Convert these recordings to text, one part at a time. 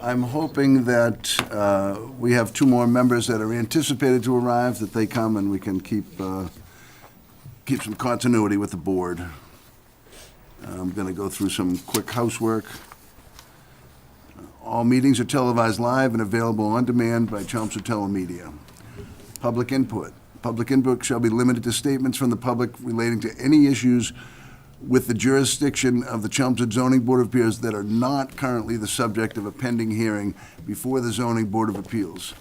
I'm hoping that we have two more members that are anticipated to arrive, that they come and we can keep some continuity with the board. I'm going to go through some quick housework. All meetings are televised live and available on demand by Chelmsford Telemedia. Public input. Public input shall be limited to statements from the public relating to any issues with the jurisdiction of the Chelmsford Zoning Board of Appeals that are not currently the subject of a pending hearing before the Zoning Board of Appeals.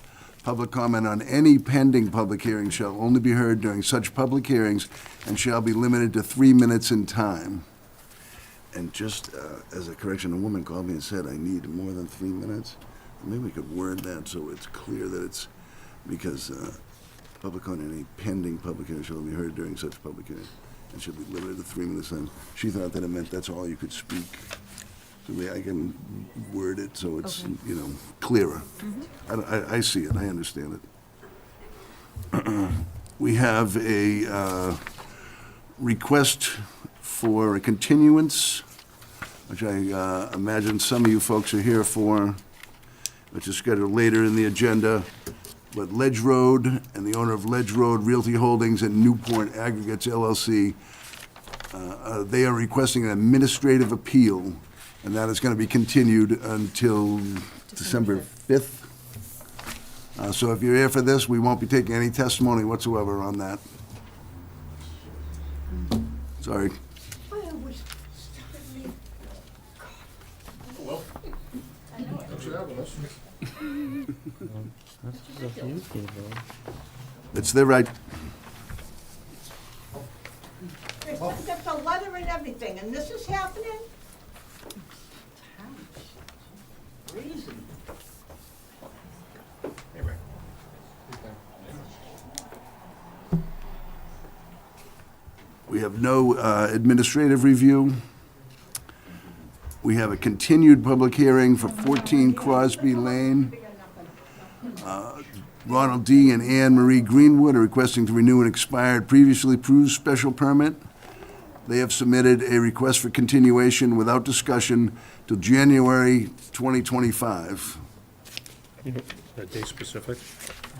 Public comment on any pending public hearing shall only be heard during such public hearings and shall be limited to 3 minutes in time. And just as a correction, a woman called me and said, I need more than 3 minutes. Maybe we could word that so it's clear that it's because public on any pending public hearing shall be heard during such public hearing and should be limited to 3 minutes. And she thought that it meant that's all you could speak. So I can word it so it's, clearer. Mm-hmm. I see it, I understand it. We have a request for a continuance, which I imagine some of you folks are here for, which is scheduled later in the agenda. But Ledge Road and the owner of Ledge Road Realty Holdings and Newport Aggregates LLC, they are requesting an administrative appeal, and that is going to be continued until December 5th. So if you're here for this, we won't be taking any testimony whatsoever on that. Sorry. It's their right. There's the leather and everything, and this is happening? Crazy. We have no administrative review. We have a continued public hearing for 14 Crosby Lane. Ronald D. and Anne Marie Greenwood are requesting to renew an expired, previously approved special permit. They have submitted a request for continuation without discussion till January 2025. That date specific?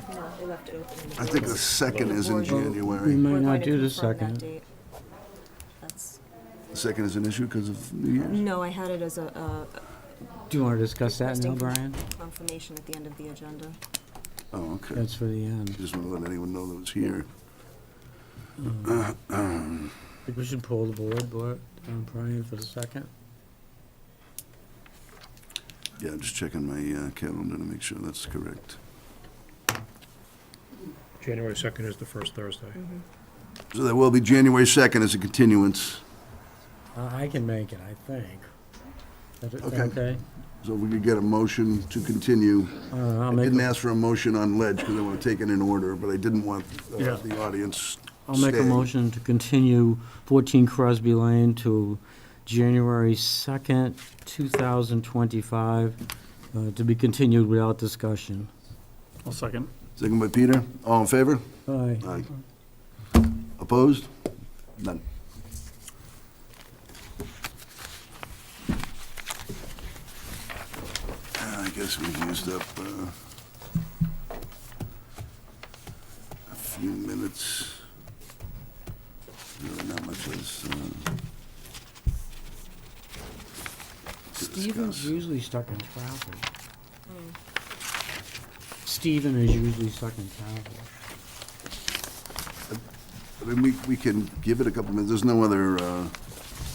No, they left it open. I think the second is in We January. might We're not going to do the confirm that second. date. That's, The second is an issue because of New Year's? no, I had it as a Do you want to discuss that now, requesting Brian? confirmation at the end of the agenda. Oh, okay. That's for the end. Just want to let anyone know that it's here. I think we should pull the board, Brian, for the second. Yeah, I'm just checking my calendar to make sure that's correct. January 2nd is the first Thursday. So that will be January 2nd as a continuance. I can make it, I think. Is that Okay. okay? So we could get a motion to continue. I'll I make, didn't a- ask for a motion on Ledge because I want to take it in order, but I didn't want Yeah. the audience I'll make a staying. motion to continue 14 Crosby Lane to January 2nd, 2025, to be continued without discussion. I'll second. Second by Peter. All in favor? Aye. Aye. Opposed? None. I guess we've used up a few minutes. Really not much else to Stephen's discuss. usually stuck in traffic. Stephen is usually stuck in traffic. I mean, we can give it a couple minutes. There's no other,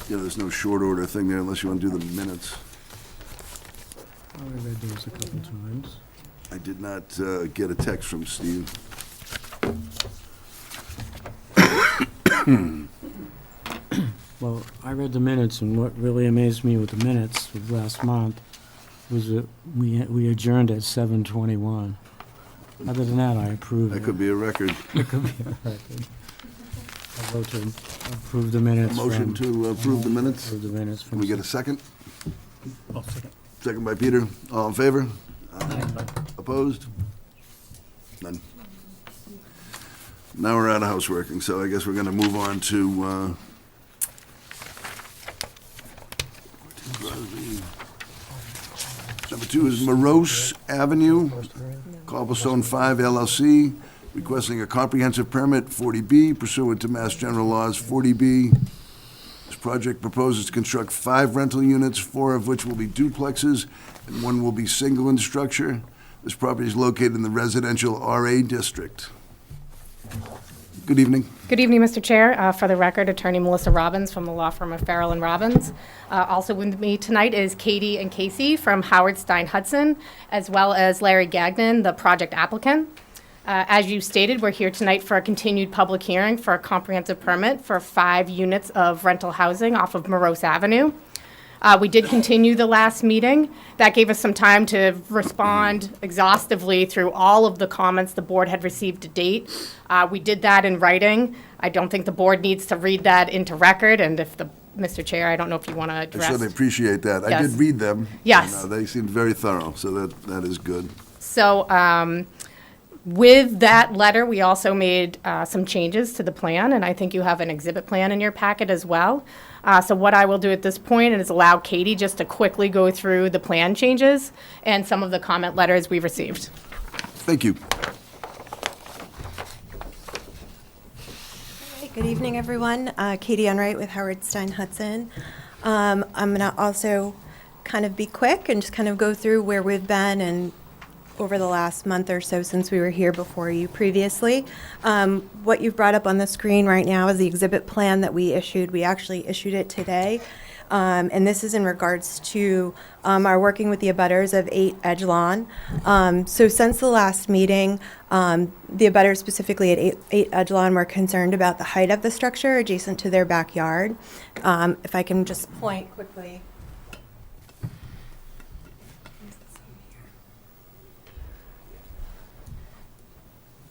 there's no short order thing there unless you want to do the minutes. I read those a couple times. I did not get a text from Steve. Well, I read the minutes, and what really amazed me with the minutes of last month was that we adjourned at 7:21. Other than that, I approve it. That could be a record. It could be a record. I vote to approve the minutes. Motion to approve the minutes. Approve the minutes Can from. we get a second? I'll second. Second by Peter. All in favor? Opposed? None. Now we're out of houseworking, so I guess we're going to move on to number 2 is Morose Avenue, Cobblestone 5 LLC, requesting a comprehensive permit 40B pursuant to Mass General Laws 40B. This project proposes to construct 5 rental units, 4 of which will be duplexes, and 1 will be single in structure. This property is located in the residential RA district. Good evening. Good evening, Mr. Chair. For the record, Attorney Melissa Robbins from the law firm of Farrell and Robbins. Also with me tonight is Katie and Casey from Howard Stein Hudson, as well as Larry Gagnon, the project applicant. As you stated, we're here tonight for a continued public hearing for a comprehensive permit for 5 units of rental housing off of Morose Avenue. We did continue the last meeting. That gave us some time to respond exhaustively through all of the comments the board had received to date. We did that in writing. I don't think the board needs to read that into record, and if the, Mr. Chair, I don't know if you want to I address. certainly appreciate that. I Yes. did read them. Yes. And, they seemed very thorough, so that is good. So, with that letter, we also made some changes to the plan, and I think you have an exhibit plan in your packet as well. So what I will do at this point is allow Katie just to quickly go through the plan changes and some of the comment letters we received. Thank you. Good evening, everyone. Katie Enright with Howard Stein Hudson. I'm going to also kind of be quick and just kind of go through where we've been and over the last month or so since we were here before you previously. What you've brought up on the screen right now is the exhibit plan that we issued. We actually issued it today. And this is in regards to our working with the abutters of 8 Edgelon. So since the last meeting, the abutters specifically at 8 Edgelon were concerned about the height of the structure adjacent to their backyard. If I can just point quickly.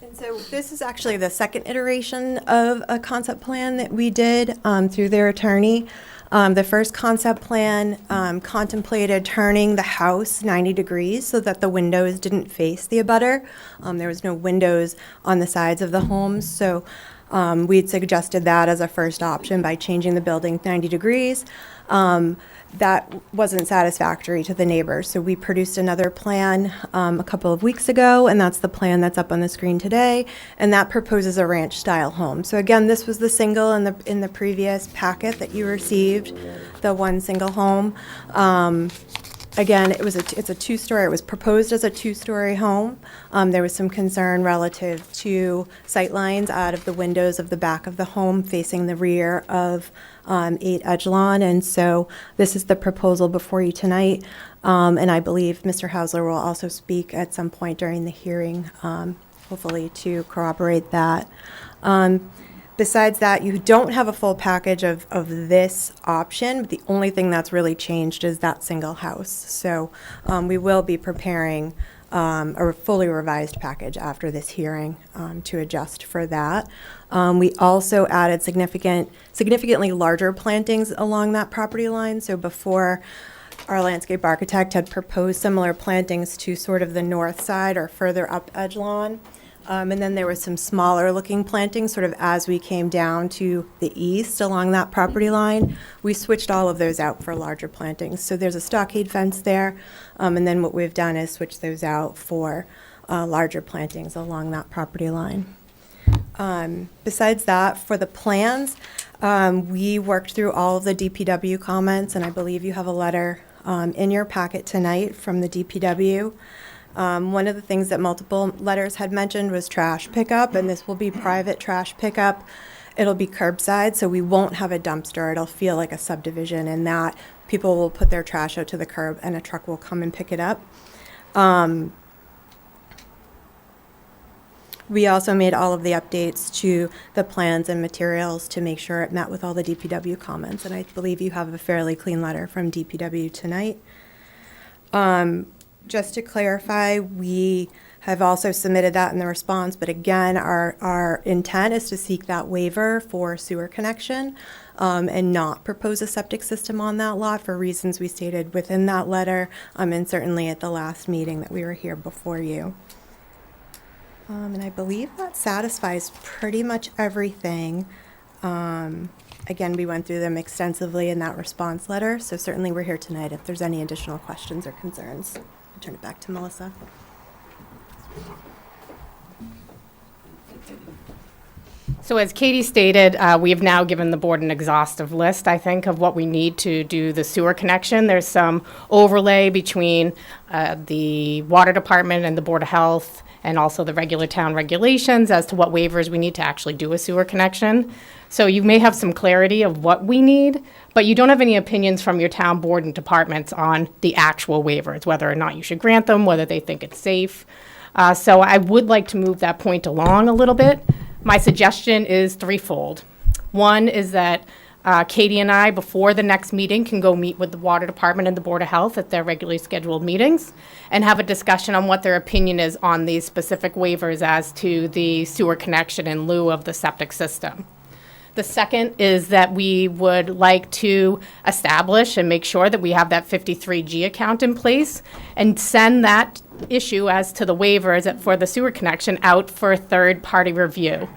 And so this is actually the second iteration of a concept plan that we did through their attorney. The first concept plan contemplated turning the house 90 degrees so that the windows didn't face the abutter. There was no windows on the sides of the homes, so we'd suggested that as a first option by changing the building 90 degrees. That wasn't satisfactory to the neighbors, so we produced another plan a couple of weeks ago, and that's the plan that's up on the screen today, and that proposes a ranch-style home. So again, this was the single in the previous packet that you received, the one single home. Again, it's a two-story. It was proposed as a two-story home. There was some concern relative to sight lines out of the windows of the back of the home facing the rear of 8 Edgelon, and so this is the proposal before you tonight. And I believe Mr. Hausler will also speak at some point during the hearing, hopefully to corroborate that. Besides that, you don't have a full package of this option, but the only thing that's really changed is that single house. So we will be preparing a fully revised package after this hearing to adjust for that. We also added significantly larger plantings along that property line. So before, our landscape architect had proposed similar plantings to sort of the north side or further up Edgelon. And then there was some smaller looking plantings sort of as we came down to the east along that property line. We switched all of those out for larger plantings. So there's a stockade fence there. And then what we've done is switch those out for larger plantings along that property line. Besides that, for the plans, we worked through all of the DPW comments, and I believe you have a letter in your packet tonight from the DPW. One of the things that multiple letters had mentioned was trash pickup, and this will be private trash pickup. It'll be curbside, so we won't have a dumpster. It'll feel like a subdivision in that people will put their trash out to the curb and a truck will come and pick it up. We also made all of the updates to the plans and materials to make sure it met with all the DPW comments, and I believe you have a fairly clean letter from DPW tonight. Just to clarify, we have also submitted that in the response, but again, our intent is to seek that waiver for sewer connection and not propose a septic system on that lot for reasons we stated within that letter and certainly at the last meeting that we were here before you. And I believe that satisfies pretty much everything. Again, we went through them extensively in that response letter, so certainly we're here tonight if there's any additional questions or concerns. turn it back to Melissa. So as Katie stated, we have now given the board an exhaustive list, I think, of what we need to do the sewer connection. There's some overlay between the water department and the Board of Health, and also the regular town regulations as to what waivers we need to actually do a sewer connection. So you may have some clarity of what we need, but you don't have any opinions from your town board and departments on the actual waivers, whether or not you should grant them, whether they think it's safe. So I would like to move that point along a little bit. My suggestion is threefold. One is that Katie and I, before the next meeting, can go meet with the Water Department and the Board of Health at their regularly scheduled meetings and have a discussion on what their opinion is on these specific waivers as to the sewer connection in lieu of the septic system. The second is that we would like to establish and make sure that we have that 53G account in place and send that issue as to the waivers for the sewer connection out for third-party review.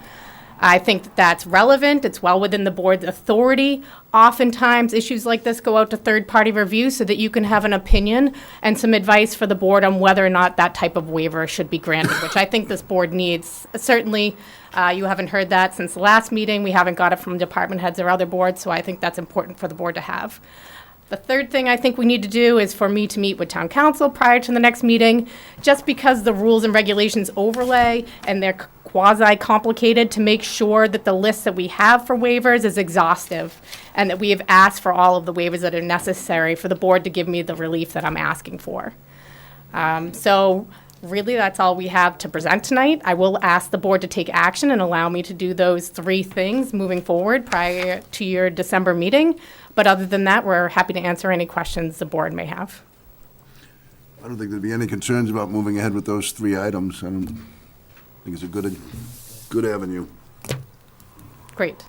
I think that that's relevant. It's well within the board's authority. Oftentimes, issues like this go out to third-party review so that you can have an opinion and some advice for the board on whether or not that type of waiver should be granted, which I think this board needs. Certainly, you haven't heard that since the last meeting. We haven't got it from department heads or other boards, so I think that's important for the board to have. The third thing I think we need to do is for me to meet with town council prior to the next meeting, just because the rules and regulations overlay and they're quasi-complicated, to make sure that the list that we have for waivers is exhaustive and that we have asked for all of the waivers that are necessary for the board to give me the relief that I'm asking for. So really, that's all we have to present tonight. I will ask the board to take action and allow me to do those three things moving forward prior to your December meeting. But other than that, we're happy to answer any questions the board may have. I don't think there'd be any concerns about moving ahead with those three items. I don't think it's a good avenue. Great.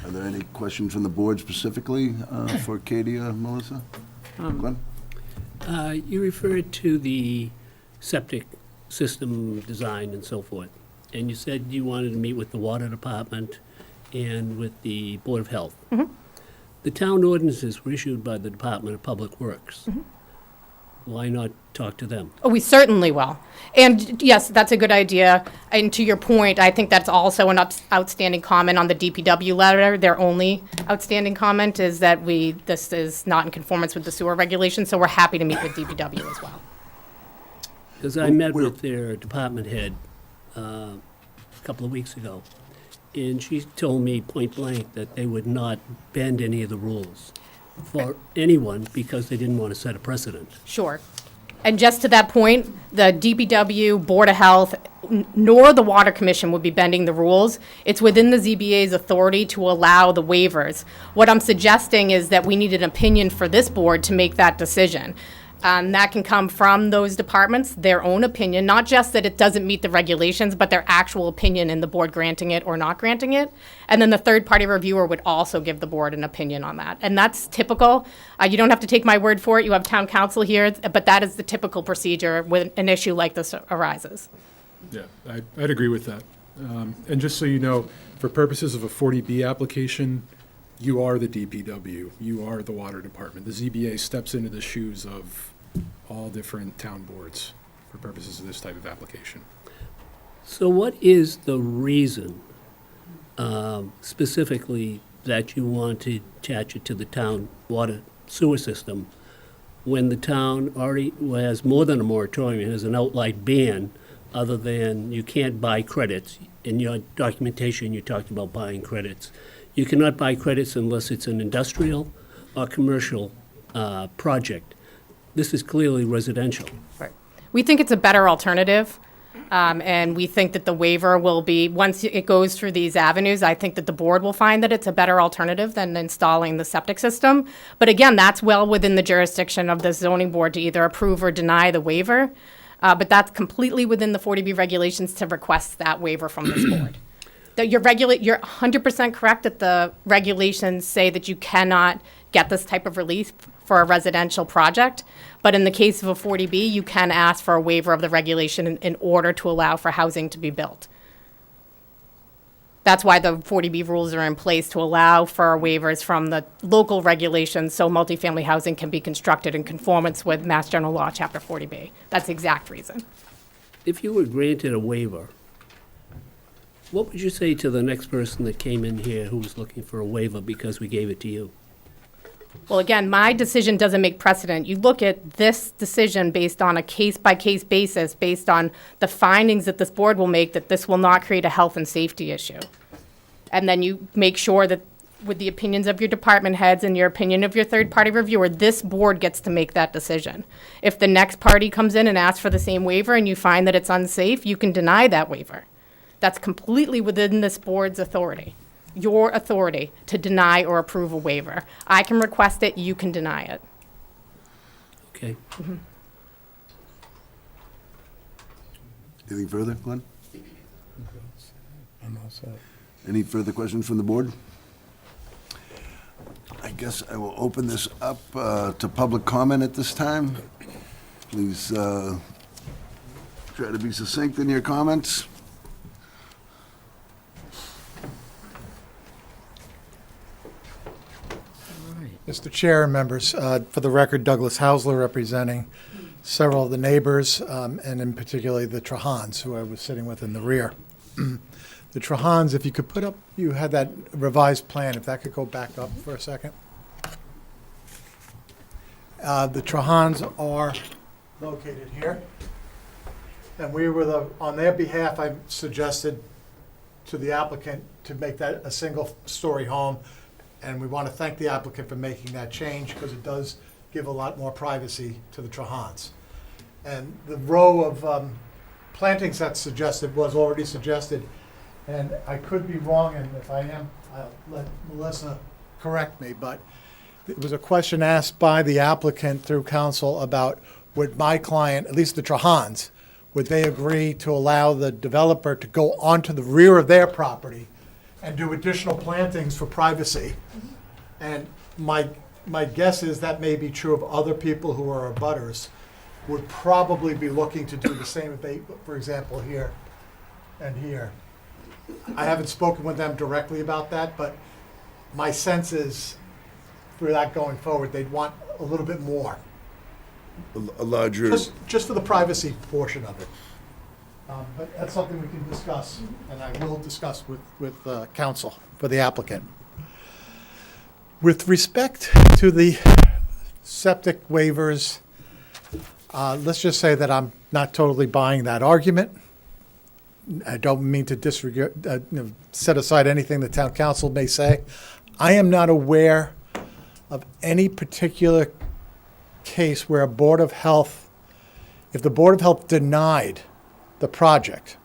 Are there any questions from the board specifically for Katie or Melissa? Glenn? You referred to the septic system design and so forth, and you said you wanted to meet with the water department and with the Board of Health. Mm-hmm. The town ordinances were issued by the Department of Public Works. Mm-hmm. Why not talk to them? Oh, we certainly will. And yes, that's a good idea. And to your point, I think that's also an outstanding comment on the DPW letter. Their only outstanding comment is that this is not in conformance with the sewer regulations, so we're happy to meet with DPW as well. Because I met with their department head a couple of weeks ago, and she told me point blank that they would not bend any of the rules for anyone because they didn't want to set a precedent. Sure. And just to that point, the DPW, Board of Health, nor the Water Commission would be bending the rules. It's within the ZBA's authority to allow the waivers. What I'm suggesting is that we need an opinion for this board to make that decision. That can come from those departments, their own opinion, not just that it doesn't meet the regulations, but their actual opinion in the board granting it or not granting it. And then the third-party reviewer would also give the board an opinion on that. And that's typical. You don't have to take my word for it. You have town council here, but that is the typical procedure when an issue like this arises. Yeah, I'd agree with that. And just so you know, for purposes of a 40B application, you are the DPW, you are the water department. The ZBA steps into the shoes of all different town boards for purposes of this type of application. So what is the reason specifically that you want to attach it to the town water sewer system when the town already has more than a moratorium, has an outright ban, other than you can't buy credits? In your documentation, you talked about buying credits. You cannot buy credits unless it's an industrial or commercial project. This is clearly residential. Right. We think it's a better alternative, and we think that the waiver will be, once it goes through these avenues, I think that the board will find that it's a better alternative than installing the septic system. But again, that's well within the jurisdiction of the zoning board to either approve or deny the waiver. But that's completely within the 40B regulations to request that waiver from this board. You're 100% correct that the regulations say that you cannot get this type of relief for a residential project. But in the case of a 40B, you can ask for a waiver of the regulation in order to allow for housing to be built. That's why the 40B rules are in place, to allow for waivers from the local regulations so multifamily housing can be constructed in conformance with Mass General Law, Chapter 40B. That's the exact reason. If you were granted a waiver, what would you say to the next person that came in here who was looking for a waiver because we gave it to you? Well, again, my decision doesn't make precedent. You look at this decision based on a case-by-case basis, based on the findings that this board will make, that this will not create a health and safety issue. And then you make sure that with the opinions of your department heads and your opinion of your third-party reviewer, this board gets to make that decision. If the next party comes in and asks for the same waiver and you find that it's unsafe, you can deny that waiver. That's completely within this board's authority. Your authority to deny or approve a waiver. I can request it, you can deny it. Okay. Anything further, Glenn? I'm all set. Any further questions from the board? I guess I will open this up to public comment at this time. Please try to be succinct in your comments. Mr. Chair and members, for the record, Douglas Hausler representing several of the neighbors, and in particular the Trahans, who I was sitting with in the rear. The Trahans, if you could put up, you had that revised plan, if that could go back up for a second. The Trahans are located here. And we were on their behalf, I suggested to the applicant to make that a single-story home. And we want to thank the applicant for making that change because it does give a lot more privacy to the Trahans. And the row of plantings that's suggested was already suggested. And I could be wrong, and if I am, I'll let Melissa correct me, but it was a question asked by the applicant through council about would my client, at least the Trahans, would they agree to allow the developer to go onto the rear of their property and do additional plantings for privacy? And my guess is that may be true of other people who are abutters, would probably be looking to do the same if they, for example, here and here. I haven't spoken with them directly about that, but my sense is for that going forward, they'd want a little bit more, A larger, just for the privacy portion of it. But that's something we can discuss, and I will discuss with counsel for the applicant. With respect to the septic waivers, let's just say that I'm not totally buying that argument. I don't mean to disregard, set aside anything the town council may say. I am not aware of any particular case where a Board of Health, if the Board of Health denied the project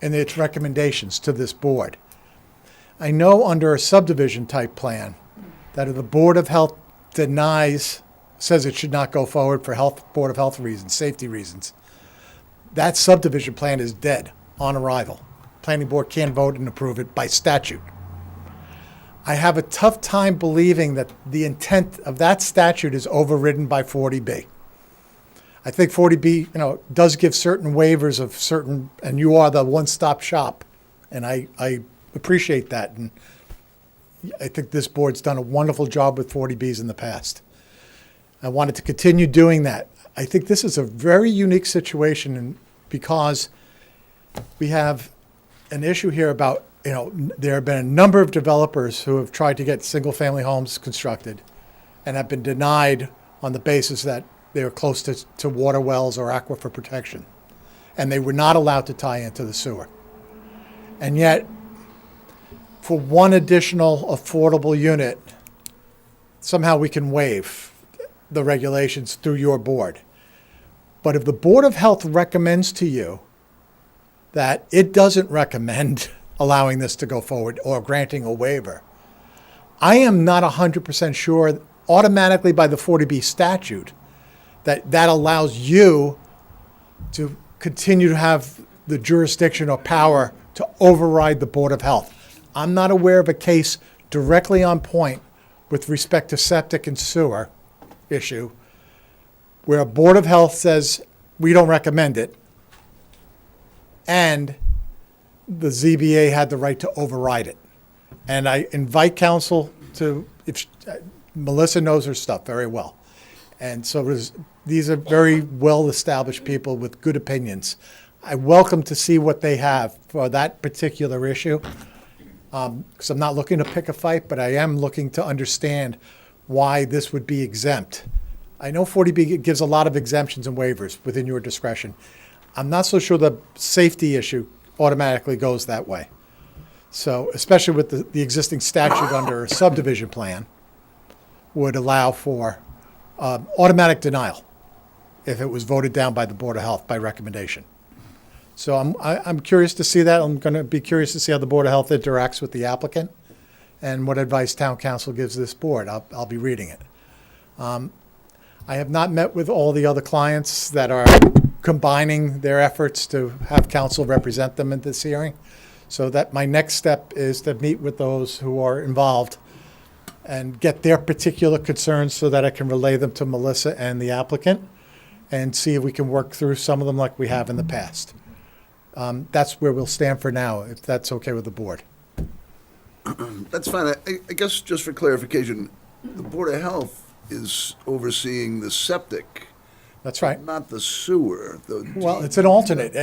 and its recommendations to this board. I know under a subdivision type plan that if the Board of Health says it should not go forward for Board of Health reasons, safety reasons, that subdivision plan is dead on arrival. Planning board can't vote and approve it by statute. I have a tough time believing that the intent of that statute is overridden by 40B. I think 40B, does give certain waivers of certain, and you are the one-stop shop, and I appreciate that. And I think this board's done a wonderful job with 40Bs in the past. I wanted to continue doing that. I think this is a very unique situation because we have an issue here about, there have been a number of developers who have tried to get single-family homes constructed and have been denied on the basis that they were close to water wells or aquifer protection, and they were not allowed to tie into the sewer. And yet, for one additional affordable unit, somehow we can waive the regulations through your board. But if the Board of Health recommends to you that it doesn't recommend allowing this to go forward or granting a waiver, I am not 100% sure automatically by the 40B statute that allows you to continue to have the jurisdiction or power to override the Board of Health. I'm not aware of a case directly on point with respect to septic and sewer issue where a Board of Health says we don't recommend it and the ZBA had the right to override it. And I invite council to, Melissa knows her stuff very well. And so these are very well-established people with good opinions. I welcome to see what they have for that particular issue. Because I'm not looking to pick a fight, but I am looking to understand why this would be exempt. I know 40B gives a lot of exemptions and waivers within your discretion. I'm not so sure the safety issue automatically goes that way. So, especially with the existing statute under a subdivision plan, would allow for automatic denial if it was voted down by the Board of Health by recommendation. So I'm curious to see that. I'm going to be curious to see how the Board of Health interacts with the applicant and what advice town council gives this board. I'll be reading it. I have not met with all the other clients that are combining their efforts to have council represent them in this hearing. So that my next step is to meet with those who are involved and get their particular concerns so that I can relay them to Melissa and the applicant and see if we can work through some of them like we have in the past. That's where we'll stand for now, if that's okay with the board. That's fine. I guess just for clarification, the Board of Health is overseeing the septic, That's right. not the sewer. Well, it's an alternate.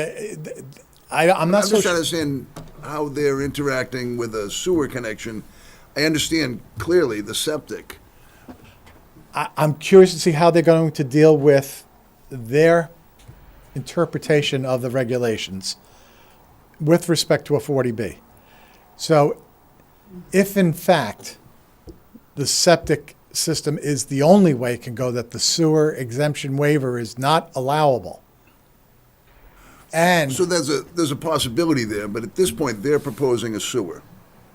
I'm not I'm so just trying to sure. understand how they're interacting with a sewer connection. I understand clearly the septic. I'm curious to see how they're going to deal with their interpretation of the regulations with respect to a 40B. So if in fact the septic system is the only way it can go, that the sewer exemption waiver is not allowable. And So there's a possibility there, but at this point, they're proposing a sewer.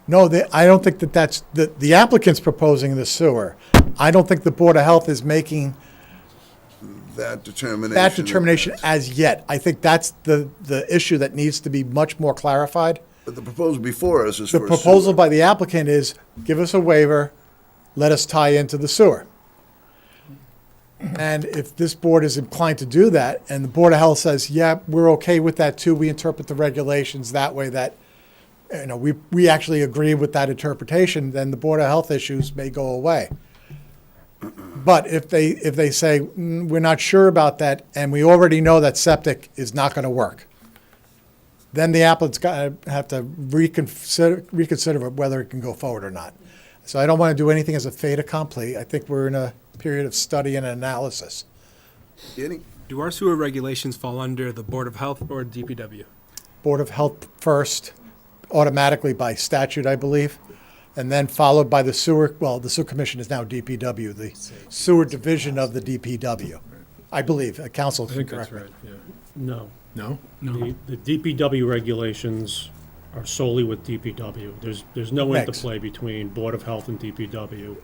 no, I don't think that's, the applicant's proposing the sewer. I don't think the Board of Health is making That determination. that determination as yet. I think that's the issue that needs to be much more clarified. But the proposal before us is The for a proposal sewer. by the applicant is, give us a waiver, let us tie into the sewer. And if this board is inclined to do that, and the Board of Health says, yeah, we're okay with that too, we interpret the regulations that way, that, we actually agree with that interpretation, then the Board of Health issues may go away. But if they say, we're not sure about that, and we already know that septic is not going to work, then the applicant's got to have to reconsider whether it can go forward or not. So I don't want to do anything as a fait accompli. I think we're in a period of study and analysis. Danny? Do our sewer regulations fall under the Board of Health or DPW? Board of Health first, automatically by statute, I believe, and then followed by the sewer, well, the sewer commission is now DPW, the sewer division of the DPW. I believe, council I can think correct that's me. right, yeah. No. No? The DPW regulations are solely with DPW. There's no Thanks. interplay between Board of Health and DPW.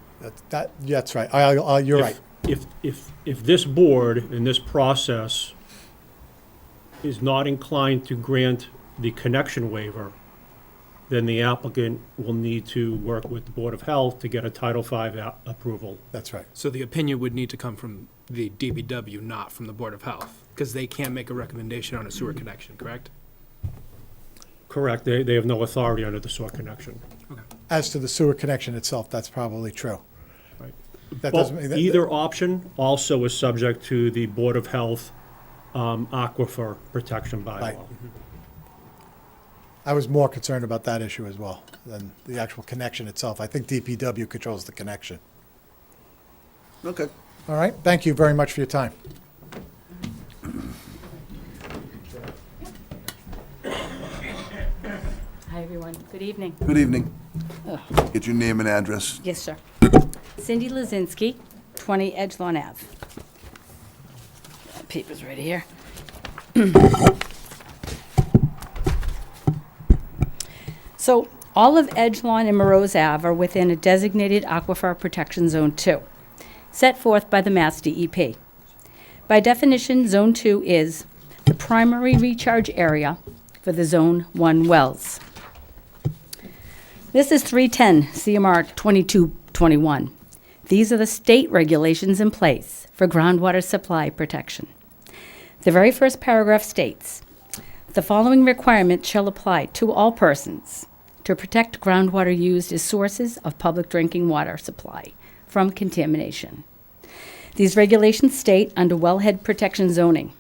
That's right, you're right. If this board in this process is not inclined to grant the connection waiver, then the applicant will need to work with the Board of Health to get a Title V approval. That's right. So the opinion would need to come from the DPW, not from the Board of Health, because they can't make a recommendation on a sewer connection, correct? Correct, they have no authority under the sewer connection. As to the sewer connection itself, that's probably true. Right. That Well, doesn't mean that. either option also is subject to the Board of Health aquifer protection Right. bylaw. I was more concerned about that issue as well than the actual connection itself. I think DPW controls the connection. Okay. All right, thank you very much for your time. Hi, everyone. Good evening. Good evening. Get your name and address. Yes, sir. Cindy Lazinski, 20 Edgelawn Ave. Paper's right here. So all of Edgelawn and Morose Ave are within a designated Aquifer Protection Zone 2, set forth by the Mass DEP. By definition, Zone 2 is the primary recharge area for the Zone 1 wells. This is 310 CMR 2221. These are the state regulations in place for groundwater supply protection. The very first paragraph states, The following requirement shall apply to all persons to protect groundwater used as sources of public drinking water supply from contamination. These regulations state under wellhead protection zoning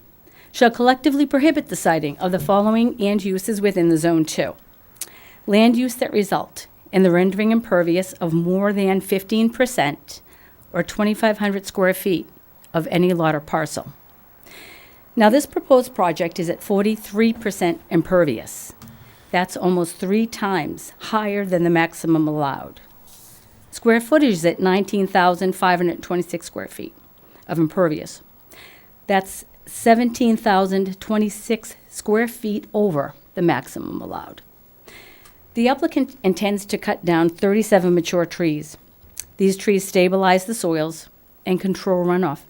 shall collectively prohibit the siting of the following and uses within the Zone 2. Land use that result in the rendering impervious of more than 15% or 2,500 square feet of any lot or parcel. Now, this proposed project is at 43% impervious. That's almost 3 times higher than the maximum allowed. Square footage is at 19,526 square feet of impervious. That's 17,026 square feet over the maximum allowed. The applicant intends to cut down 37 mature trees. These trees stabilize the soils and control runoff.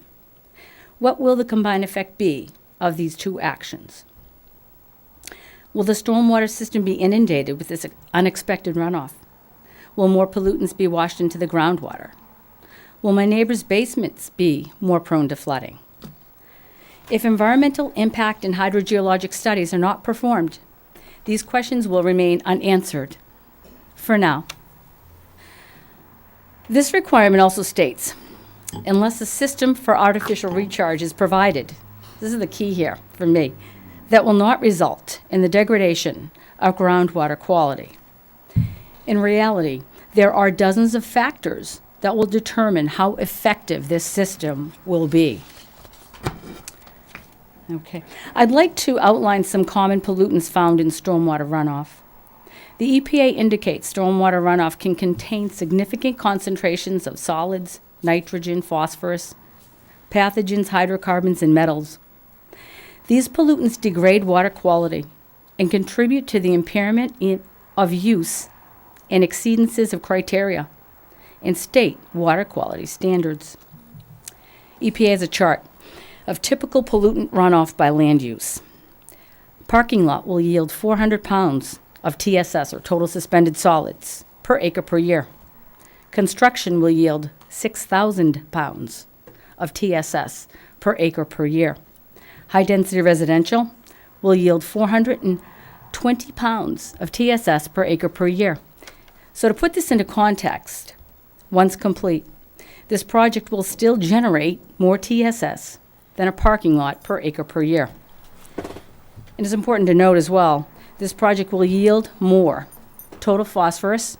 What will the combined effect be of these two actions? Will the stormwater system be inundated with this unexpected runoff? Will more pollutants be washed into the groundwater? Will my neighbors' basements be more prone to flooding? If environmental impact and hydrogeologic studies are not performed, these questions will remain unanswered for now. This requirement also states, unless a system for artificial recharge is provided, this is the key here for me, that will not result in the degradation of groundwater quality. In reality, there are dozens of factors that will determine how effective this system will be. Okay. I'd like to outline some common pollutants found in stormwater runoff. The EPA indicates stormwater runoff can contain significant concentrations of solids, nitrogen, phosphorus, pathogens, hydrocarbons, and metals. These pollutants degrade water quality and contribute to the impairment of use and exceedances of criteria and state water quality standards. EPA has a chart of typical pollutant runoff by land use. Parking lot will yield 400 pounds of TSS, or total suspended solids, per acre per year. Construction will yield 6,000 pounds of TSS per acre per year. High-density residential will yield 420 pounds of TSS per acre per year. So to put this into context, once complete, this project will still generate more TSS than a parking lot per acre per year. It is important to note as well, this project will yield more total phosphorus,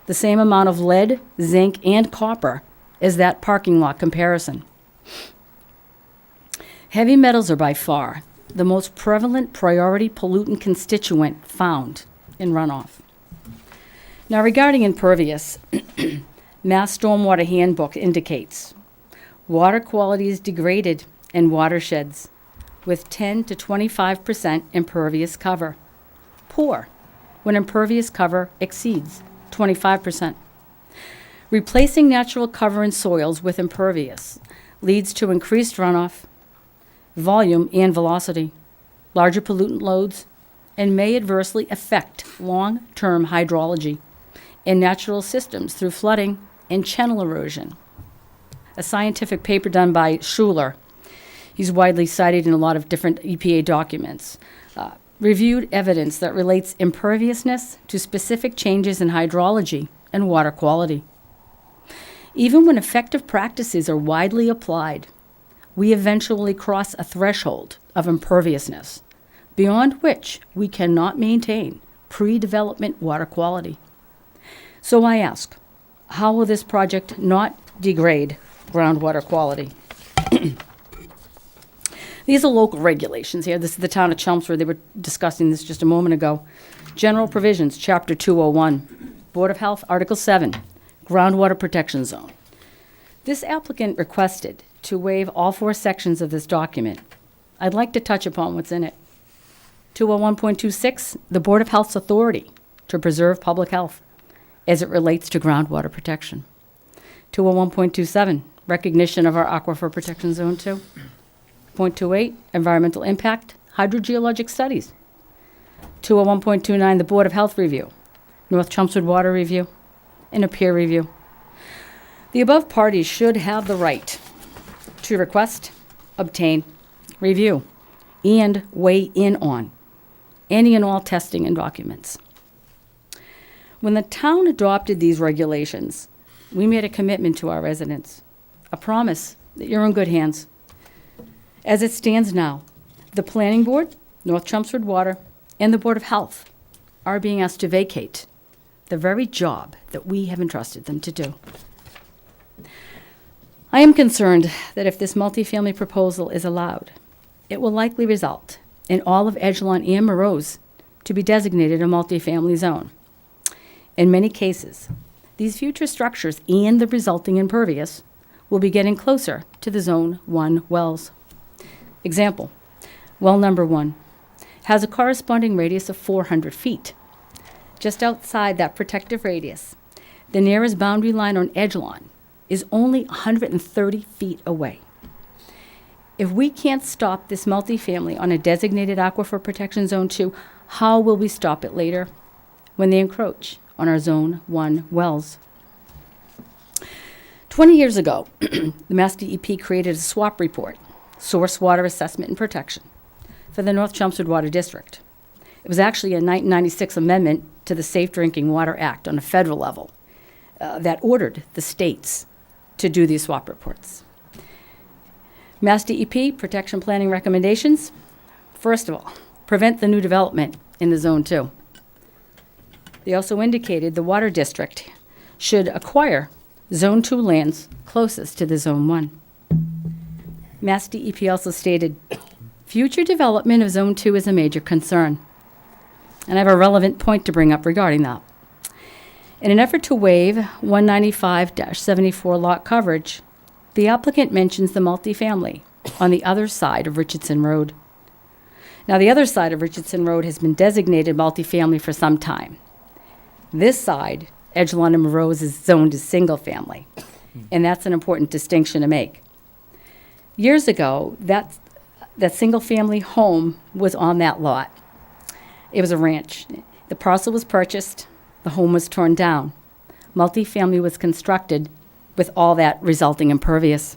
the same amount of lead, zinc, and copper as that parking lot comparison. Heavy metals are by far the most prevalent priority pollutant constituent found in runoff. Now, regarding impervious, Mass Stormwater Handbook indicates water quality is degraded in watersheds with 10 to 25% impervious cover. Poor when impervious cover exceeds 25%. Replacing natural cover in soils with impervious leads to increased runoff, volume, and velocity, larger pollutant loads, and may adversely affect long-term hydrology in natural systems through flooding and channel erosion. A scientific paper done by Schuler, he's widely cited in a lot of different EPA documents, reviewed evidence that relates imperviousness to specific changes in hydrology and water quality. Even when effective practices are widely applied, we eventually cross a threshold of imperviousness, beyond which we cannot maintain pre-development water quality. So I ask, how will this project not degrade groundwater quality? These are local regulations here. This is the town of Chelmsford. They were discussing this just a moment ago. General provisions, Chapter 201. Board of Health, Article 7, Groundwater Protection Zone. This applicant requested to waive all 4 sections of this document. I'd like to touch upon what's in it. 201.26, the Board of Health's authority to preserve public health as it relates to groundwater protection. 201.27, recognition of our Aquifer Protection Zone 2. 201.28, environmental impact, hydrogeologic studies. 201.29, the Board of Health review, North Chelmsford Water review, and a peer review. The above parties should have the right to request, obtain, review, and weigh in on any and all testing and documents. When the town adopted these regulations, we made a commitment to our residents, a promise that you're in good hands. As it stands now, the Planning Board, North Chelmsford Water, and the Board of Health are being asked to vacate the very job that we have entrusted them to do. I am concerned that if this multifamily proposal is allowed, it will likely result in all of Edgelawn and Monroe to be designated a multifamily zone. In many cases, these future structures and the resulting impervious will be getting closer to the Zone 1 wells. Example, well number 1 has a corresponding radius of 400 feet. Just outside that protective radius, the nearest boundary line on Edgelawn is only 130 feet away. If we can't stop this multifamily on a designated Aquifer Protection Zone 2, how will we stop it later when they encroach on our Zone 1 wells? 20 years ago, the Mass DEP created a SWAP report, Source Water Assessment and Protection, for the North Chelmsford Water District. It was actually a 1996 amendment to the Safe Drinking Water Act on a federal level that ordered the states to do these SWAP reports. Mass DEP protection planning recommendations. First of all, prevent the new development in the Zone 2. They also indicated the Water District should acquire Zone 2 lands closest to the Zone 1. Mass DEP also stated, future development of Zone 2 is a major concern. And I have a relevant point to bring up regarding that. In an effort to waive 195-74 lot coverage, the applicant mentions the multifamily on the other side of Richardson Road. Now, the other side of Richardson Road has been designated multifamily for some time. This side, Edgelawn and Monroe, is zoned as single family, and that's an important distinction to make. Years ago, that single family home was on that lot. It was a ranch. The parcel was purchased, the home was torn down. Multifamily was constructed with all that resulting impervious.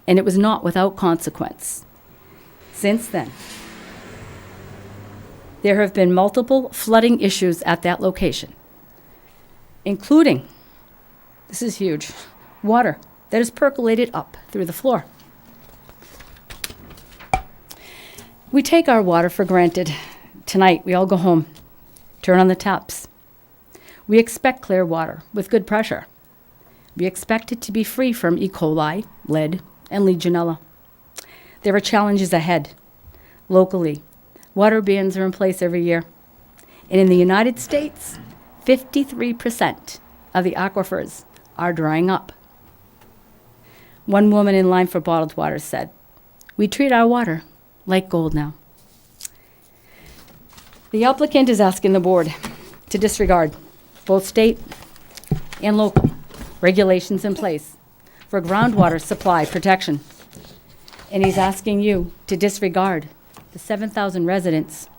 And it was not without consequence. Since then, there have been multiple flooding issues at that location, including, this is huge, water that has percolated up through the floor. We take our water for granted. Tonight, we all go home, turn on the taps. We expect clear water with good pressure. We expect it to be free from E. coli, lead, and Legionella. There are challenges ahead. Locally, water bans are in place every year. And in the United States, 53% of the aquifers are drying up. One woman in line for bottled water said, "We treat our water like gold now." The applicant is asking the board to disregard both state and local regulations in place for groundwater supply protection. And he's asking you to disregard the 7,000 residents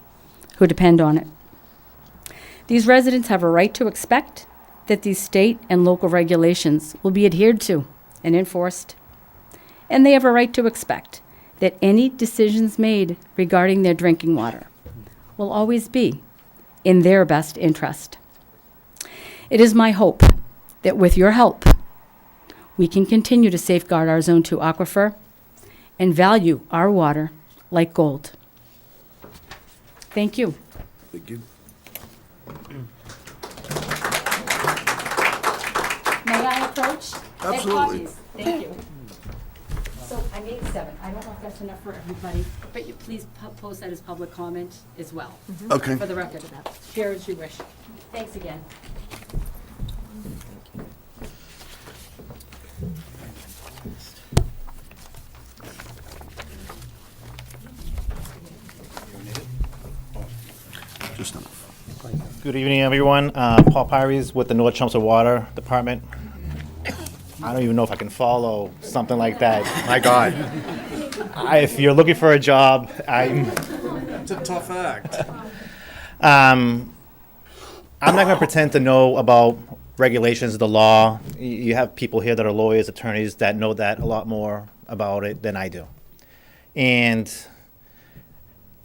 who depend on it. These residents have a right to expect that these state and local regulations will be adhered to and enforced. And they have a right to expect that any decisions made regarding their drinking water will always be in their best interest. It is my hope that with your help, we can continue to safeguard our Zone 2 aquifer and value our water like gold. Thank you. Thank you. May I approach? Make Absolutely. copies. Thank you. So I made 7. I don't know if that's enough for everybody, but you please post that as public comment as well. Okay. For the record of that. Share as you wish. Thanks again. Just enough. Good evening, everyone. Paul Pyries with the North Chelmsford Water Department. I don't even know if I can follow something like that. My God. If you're looking for a job, It's a tough act. I'm not going to pretend to know about regulations, the law. You have people here that are lawyers, attorneys that know that a lot more about it than I do. And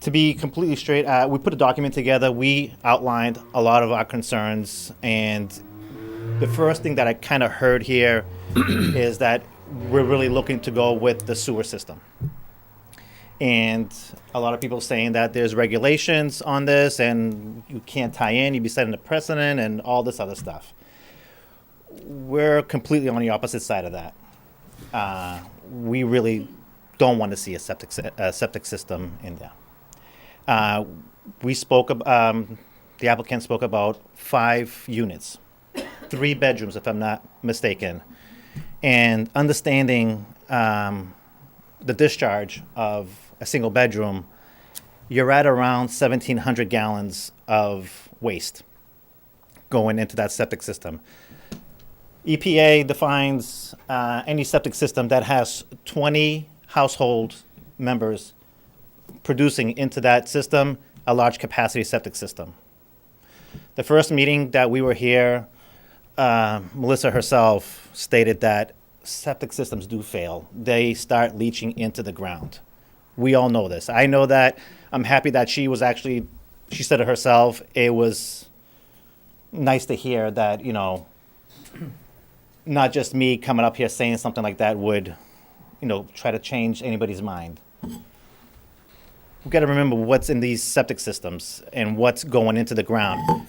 To be completely straight, we put a document together. We outlined a lot of our concerns, and the first thing that I kind of heard here is that we're really looking to go with the sewer system. And a lot of people saying that there's regulations on this and you can't tie in, you'd be setting a precedent and all this other stuff. We're completely on the opposite side of that. We really don't want to see a septic system in there. The applicant spoke about 5 units, 3 bedrooms, if I'm not mistaken, and understanding the discharge of a single bedroom, you're at around 1,700 gallons of waste going into that septic system. EPA defines any septic system that has 20 household members producing into that system a large capacity septic system. The first meeting that we were here, Melissa herself stated that septic systems do fail. They start leaching into the ground. We all know this. I know that. I'm happy that she said it herself. It was nice to hear that, not just me coming up here saying something like that would, try to change anybody's mind. We've got to remember what's in these septic systems and what's going into the ground.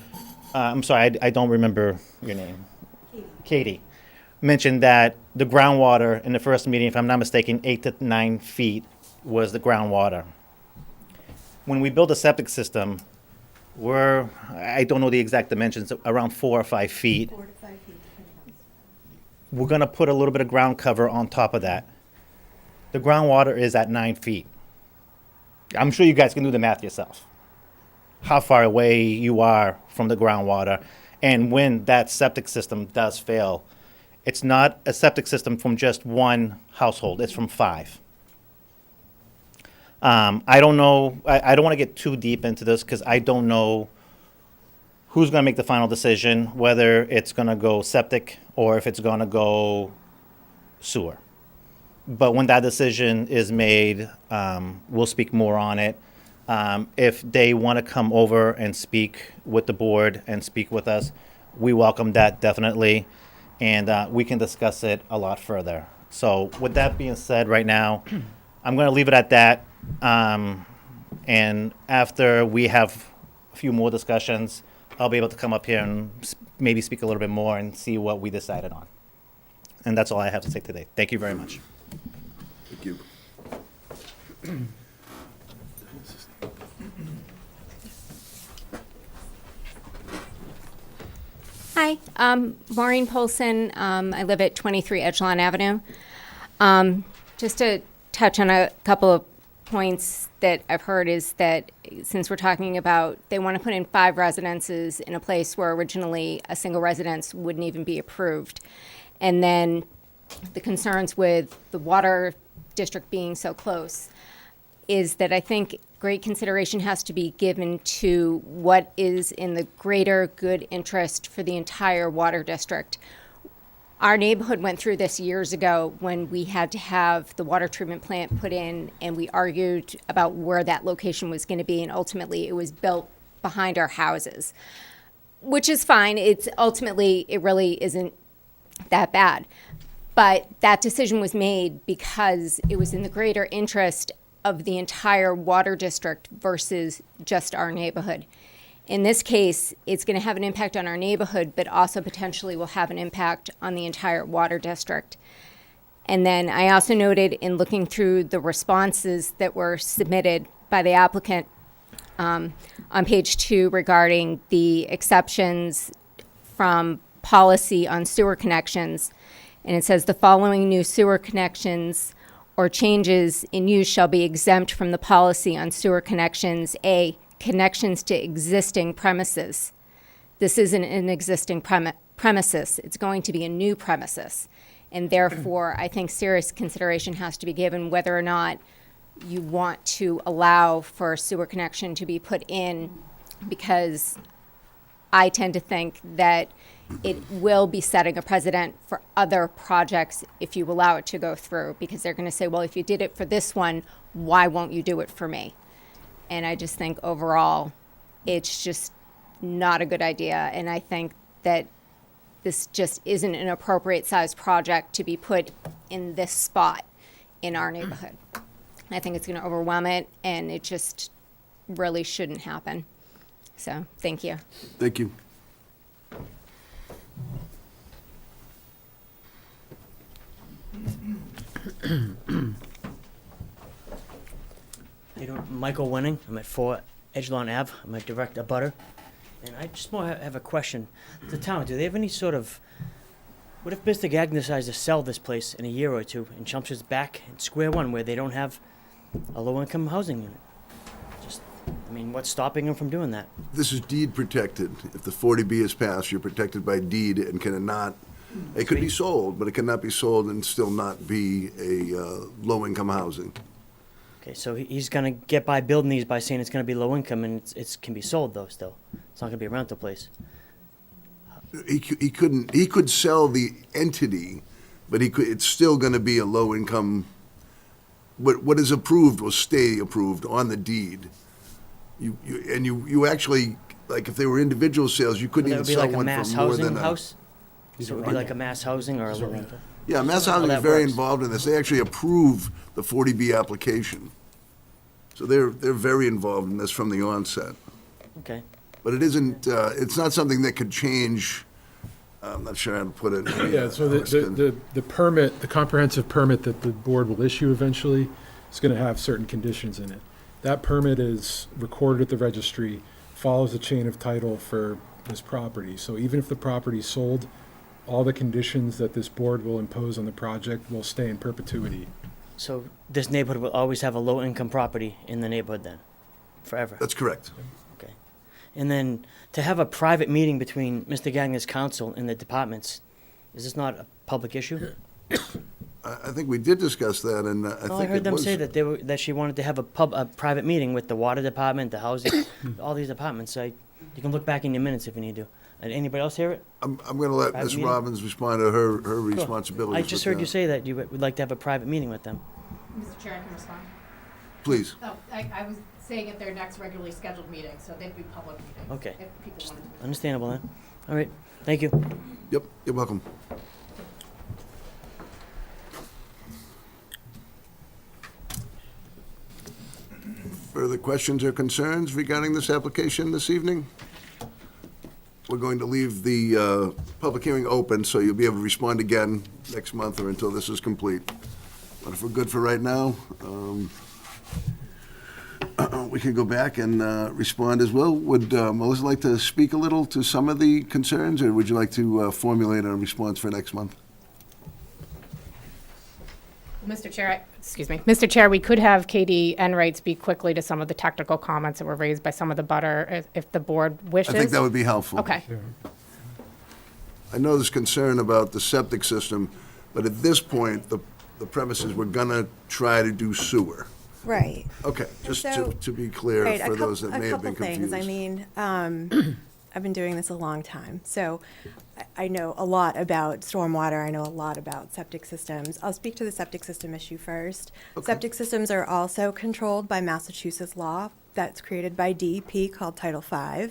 I'm sorry, I don't remember your name. Katie mentioned that the groundwater in the first meeting, if I'm not mistaken, 8 to 9 feet was the groundwater. When we build a septic system, I don't know the exact dimensions, around 4 or 5 feet. 4 to 5 feet, depending on. We're going to put a little bit of ground cover on top of that. The groundwater is at 9 feet. I'm sure you guys can do the math yourself. How far away you are from the groundwater, and when that septic system does fail, it's not a septic system from just one household, it's from 5. I don't know, I don't want to get too deep into this because I don't know who's going to make the final decision, whether it's going to go septic or if it's going to go sewer. But when that decision is made, we'll speak more on it. If they want to come over and speak with the board and speak with us, we welcome that definitely, and we can discuss it a lot further. So with that being said right now, I'm going to leave it at that. And after we have a few more discussions, I'll be able to come up here and maybe speak a little bit more and see what we decided on. And that's all I have to say today. Thank you very much. Thank you. Hi, Maureen Polson. I live at 23 Edgelon Avenue. Just to touch on a couple of points that I've heard is that since we're talking about they want to put in 5 residences in a place where originally a single residence wouldn't even be approved. And then the concerns with the water district being so close is that I think great consideration has to be given to what is in the greater good interest for the entire water district. Our neighborhood went through this years ago when we had to have the water treatment plant put in, and we argued about where that location was going to be, and ultimately it was built behind our houses, which is fine. It really isn't that bad. But that decision was made because it was in the greater interest of the entire water district versus just our neighborhood. In this case, it's going to have an impact on our neighborhood, but also potentially will have an impact on the entire water district. And then I also noted in looking through the responses that were submitted by the applicant on page 2 regarding the exceptions from policy on sewer connections. And it says the following new sewer connections or changes in use shall be exempt from the policy on sewer connections. A, connections to existing premises. This isn't an existing premises. It's going to be a new premises. And therefore, I think serious consideration has to be given whether or not you want to allow for a sewer connection to be put in, because I tend to think that it will be setting a precedent for other projects if you allow it to go through, because they're going to say, well, if you did it for this one, why won't you do it for me? And I just think overall, it's just not a good idea. And I think that this just isn't an appropriate sized project to be put in this spot in our neighborhood. I think it's going to overwhelm it, and it just really shouldn't happen. So, thank you. Thank you. Hey, Michael Winning. I'm at 4 Edgelon Ave. I'm a direct abutter. And I just more have a question. The town, do they have any sort of... What if Mr. Gagnon decides to sell this place in a year or two and Chelmsford's back at square one where they don't have a low-income housing unit? Just, I mean, what's stopping them from doing that? This is deed protected. If the 40B is passed, you're protected by deed and cannot, it could be sold, but it cannot be sold and still not be a low-income housing. Okay, so he's gonna get by building these by saying it's gonna be low income and it's can be sold though still. It's not gonna be a rental place. He couldn't, he could sell the entity, but it's still gonna be a low-income, what is approved will stay approved on the deed. You actually, like, if they were individual sales, you couldn't That even would be sell like a one mass for more housing than a. house? So it would be like a mass housing or a low rental? Yeah, Mass How Housing is that very works. involved in this. They actually approve the 40B application. So they're very involved in this from the onset. Okay. But it isn't, it's not something that could change, I'm not sure how to put it. Yeah, so Alex can- the permit, the comprehensive permit that the board will issue eventually is going to have certain conditions in it. That permit is recorded at the registry, follows the chain of title for this property. So even if the property is sold, all the conditions that this board will impose on the project will stay in perpetuity. So this neighborhood will always have a low income property in the neighborhood then? Forever? That's correct. Okay. And then to have a private meeting between Mr. Gagnon's council and the departments, is this not a public issue? I think we did discuss that, and I think it was. Well, I heard them say that that she wanted to have a private meeting with the water department, the housing, all these departments. So you can look back in your minutes if you need to. And anybody else hear it? I'm going to let Private Ms. meeting? Robbins respond to her Sure. responsibilities. I just with heard you that. say that you would like to have a private meeting with them. Mr. Chair, I can respond. Please. Oh, I was saying at their next regularly scheduled meeting, so they'd be public meetings. Okay. If people wanted to. Understandable then. All right. Thank you. Yep, you're welcome. Further questions or concerns regarding this application this evening? We're going to leave the public hearing open, so you'll be able to respond again next month or until this is complete. But if we're good for right now, we can go back and respond as well. Would Melissa like to speak a little to some of the concerns, or would you like to formulate a response for next month? Mr. Chair, Mr. Chair, we could have Katie Enright speak quickly to some of the technical comments that were raised by some of the butter, if the board wishes. I think that would be helpful. Okay. I know there's concern about the septic system, but at this point, the premise is we're gonna try to do sewer. Right. Okay, just So- to be clear Right, for those that may have been A couple things. confused. I mean, I've been doing this a long time, so I know a lot about stormwater. I know a lot about septic systems. I'll speak to the septic system issue first. Septic systems are also controlled by Massachusetts law that's created by DEP called Title V.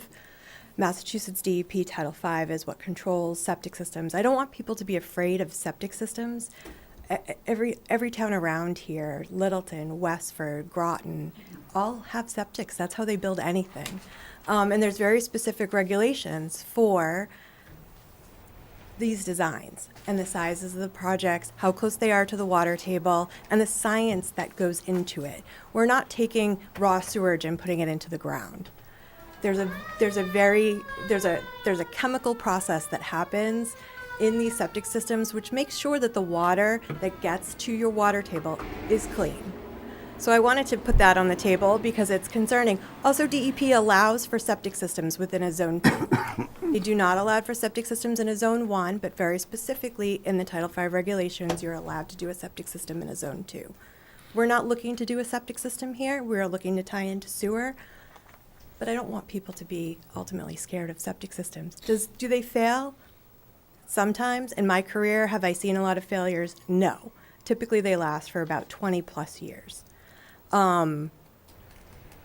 Massachusetts DEP Title V is what controls septic systems. I don't want people to be afraid of septic systems. Every town around here, Littleton, Westford, Groton, all have septics. That's how they build anything. And there's very specific regulations for these designs and the sizes of the projects, how close they are to the water table, and the science that goes into it. We're not taking raw sewage and putting it into the ground. There's a chemical process that happens in these septic systems which makes sure that the water that gets to your water table is clean. So I wanted to put that on the table because it's concerning. Also, DEP allows for septic systems within a Zone 2. They do not allow for septic systems in a Zone 1, but very specifically in the Title V regulations, you're allowed to do a septic system in a Zone 2. We're not looking to do a septic system here. We're looking to tie into sewer. But I don't want people to be ultimately scared of septic systems. Do they fail? Sometimes. In my career, have I seen a lot of failures? No. Typically, they last for about 20-plus years.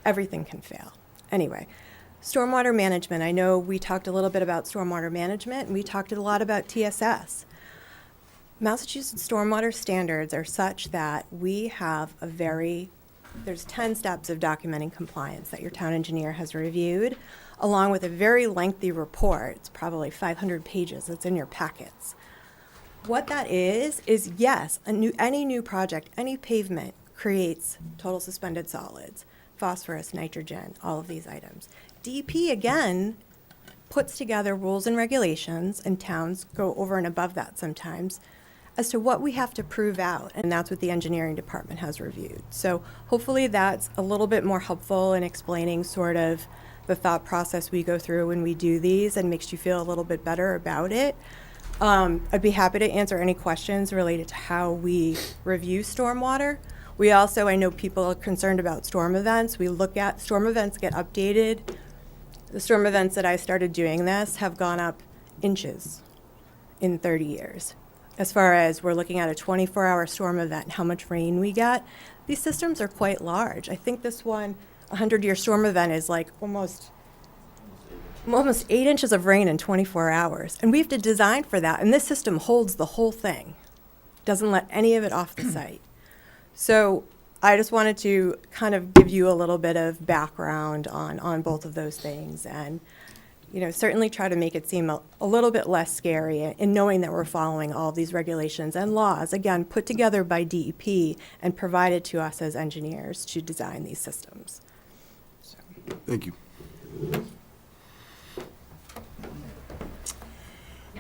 everything can fail. Anyway, stormwater management. I know we talked a little bit about stormwater management, and we talked a lot about TSS. Massachusetts stormwater standards are such that we have there's 10 steps of documenting compliance that your town engineer has reviewed, along with a very lengthy report. It's probably 500 pages that's in your packets. What that is yes, any new project, any pavement creates total suspended solids, phosphorus, nitrogen, all of these items. DEP, again, puts together rules and regulations, and towns go over and above that sometimes, as to what we have to prove out, and that's what the engineering department has reviewed. So hopefully that's a little bit more helpful in explaining sort of the thought process we go through when we do these, and makes you feel a little bit better about it. I'd be happy to answer any questions related to how we review stormwater. We also, I know people are concerned about storm events. We look at, storm events get updated. The storm events that I started doing this have gone up inches in 30 years. As far as we're looking at a 24-hour storm event and how much rain we get, these systems are quite large. I think this one, 100-year storm event, is like almost 8 inches of rain in 24 hours. And we have to design for that. And this system holds the whole thing, doesn't let any of it off the site. So I just wanted to kind of give you a little bit of background on both of those things, and certainly try to make it seem a little bit less scary in knowing that we're following all of these regulations and laws, again, put together by DEP and provided to us as engineers to design these systems. So. Thank you.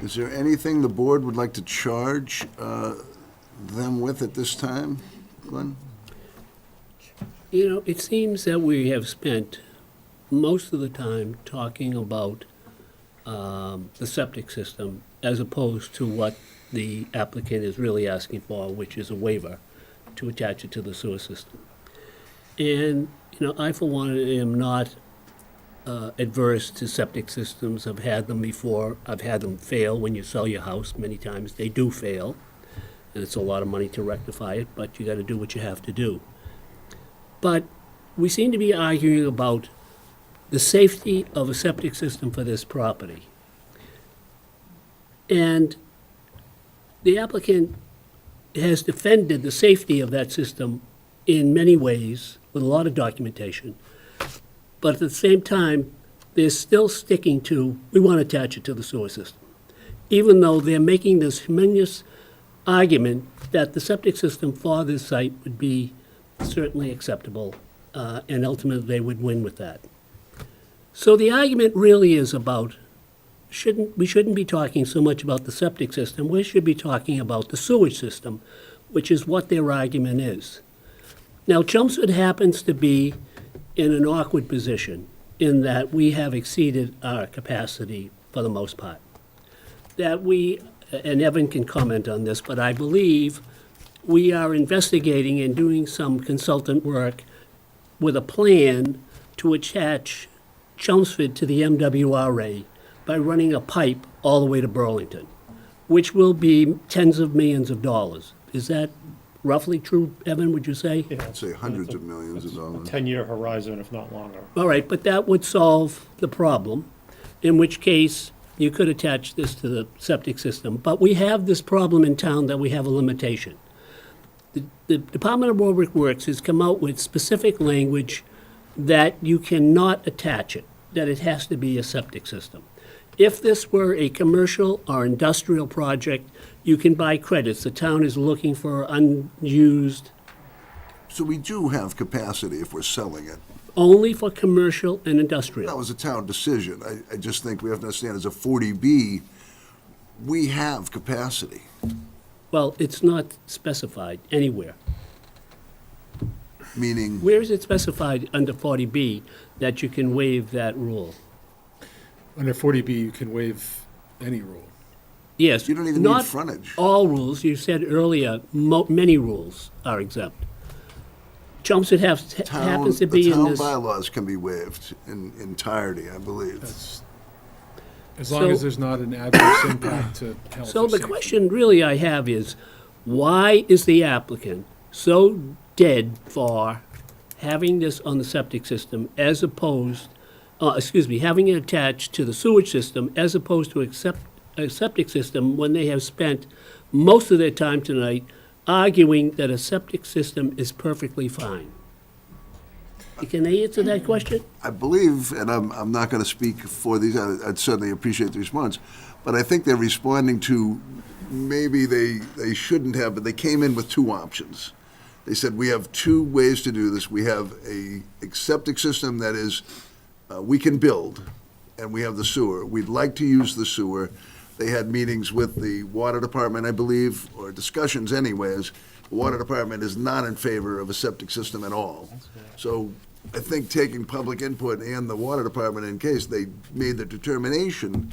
Is there anything the board would like to charge them with at this time, Glenn? It seems that we have spent most of the time talking about the septic system as opposed to what the applicant is really asking for, which is a waiver to attach it to the sewer system. And, I for one am not adverse to septic systems. I've had them before. I've had them fail when you sell your house many times. They do fail, and it's a lot of money to rectify it, but you got to do what you have to do. But we seem to be arguing about the safety of a septic system for this property. And the applicant has defended the safety of that system in many ways with a lot of documentation. But at the same time, they're still sticking to, we want to attach it to the sewer system, even though they're making this humongous argument that the septic system for this site would be certainly acceptable, and ultimately they would win with that. So the argument really is about, we shouldn't be talking so much about the septic system, we should be talking about the sewage system, which is what their argument is. Now, Chelmsford happens to be in an awkward position in that we have exceeded our capacity for the most part. That we, and Evan can comment on this, but I believe we are investigating and doing some consultant work with a plan to attach Chelmsford to the MWRA by running a pipe all the way to Burlington, which will be tens of millions of dollars. Is that roughly true, Evan, would you say? I'd say hundreds of millions of dollars. 10-year horizon, if not longer. All right, but that would solve the problem, in which case you could attach this to the septic system. But we have this problem in town that we have a limitation. The Department of Public Works has come out with specific language that you cannot attach it, that it has to be a septic system. If this were a commercial or industrial project, you can buy credits. The town is looking for unused. So we do have capacity if we're selling it. Only for commercial and industrial. That was a town decision. I just think we have to understand as a 40B, we have capacity. Well, it's not specified anywhere. Meaning? Where is it specified under 40B that you can waive that rule? Under 40B, you can waive any rule. Yes. You don't even need frontage. Not all rules. You said earlier, many rules are exempt. Chelmsford happens to be in this. The town bylaws can be waived in entirety, I believe. As long as there's not an adverse impact to health So or the safety. question really I have is, why is the applicant so dead for having this on the septic system as opposed, having it attached to the sewage system as opposed to a septic system when they have spent most of their time tonight arguing that a septic system is perfectly fine? Can they answer that question? I believe, and I'm not going to speak for these, I'd certainly appreciate the response, but I think they're responding to, maybe they shouldn't have, but they came in with two options. They said, we have two ways to do this. We have a septic system that is, we can build, and we have the sewer. We'd like to use the sewer. They had meetings with the water department, I believe, or discussions anyways. The water department is not in favor of a septic system at all. So I think taking public input and the water department, in case they made the determination,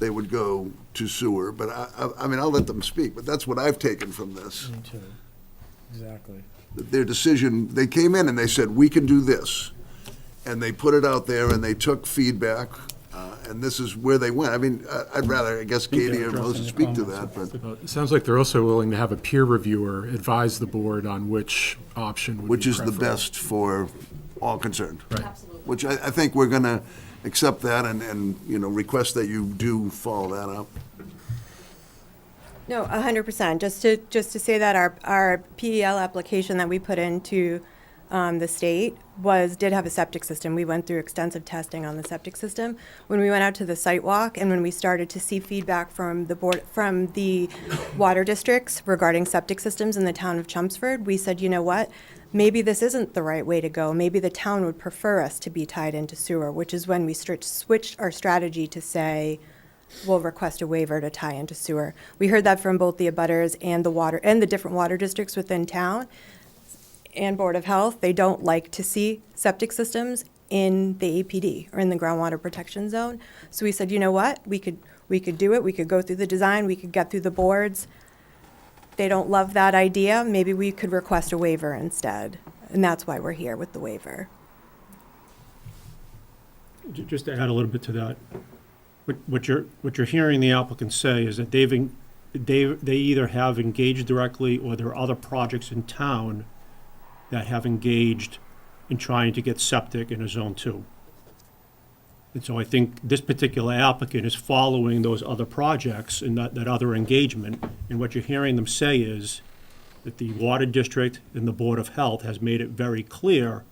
they would go to sewer. But I mean, I'll let them speak, but that's what I've taken from this. Me too. Exactly. Their decision, they came in and they said, we can do this. And they put it out there and they took feedback, and this is where they went. I mean, I'd rather, I guess, Katie or Melissa speak to that, but. It sounds like they're also willing to have a peer reviewer advise the board on which option would be Which is the preferable. best for all concerned. Right. Which I think we're gonna accept that and, request that you do follow that up. No, 100%. Just to say that our PEL application that we put into the state did have a septic system. We went through extensive testing on the septic system. When we went out to the site walk and when we started to see feedback from the water districts regarding septic systems in the town of Chelmsford, we said, you know what? Maybe this isn't the right way to go. Maybe the town would prefer us to be tied into sewer, which is when we switched our strategy to say, we'll request a waiver to tie into sewer. We heard that from both the abutters and the different water districts within town and Board of Health. They don't like to see septic systems in the APD or in the groundwater protection zone. So we said, you know what? We could do it. We could go through the design. We could get through the boards. They don't love that idea. Maybe we could request a waiver instead. And that's why we're here with the waiver. Just to add a little bit to that, what you're hearing the applicant say is that they either have engaged directly or there are other projects in town that have engaged in trying to get septic in a zone 2. And so I think this particular applicant is following those other projects and that other engagement. And what you're hearing them say is that the Water District and the Board of Health has made it very clear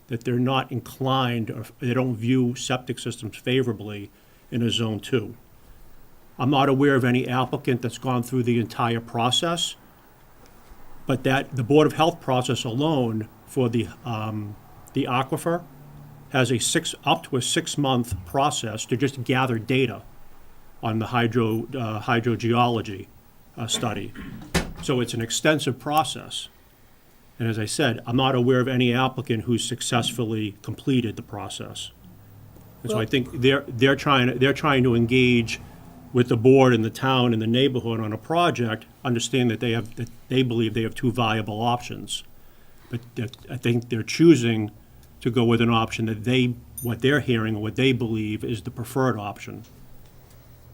that they're not inclined, or they don't view septic systems favorably in a zone 2. I'm not aware of any applicant that's gone through the entire process, but that the Board of Health process alone for the aquifer has up to a 6-month process to just gather data on the hydrogeology study. So it's an extensive process. And as I said, I'm not aware of any applicant who's successfully completed the process. And so I think they're trying to engage with the board and the town and the neighborhood on a project, understand that they believe they have two viable options. But I think they're choosing to go with an option that what they're hearing or what they believe is the preferred option.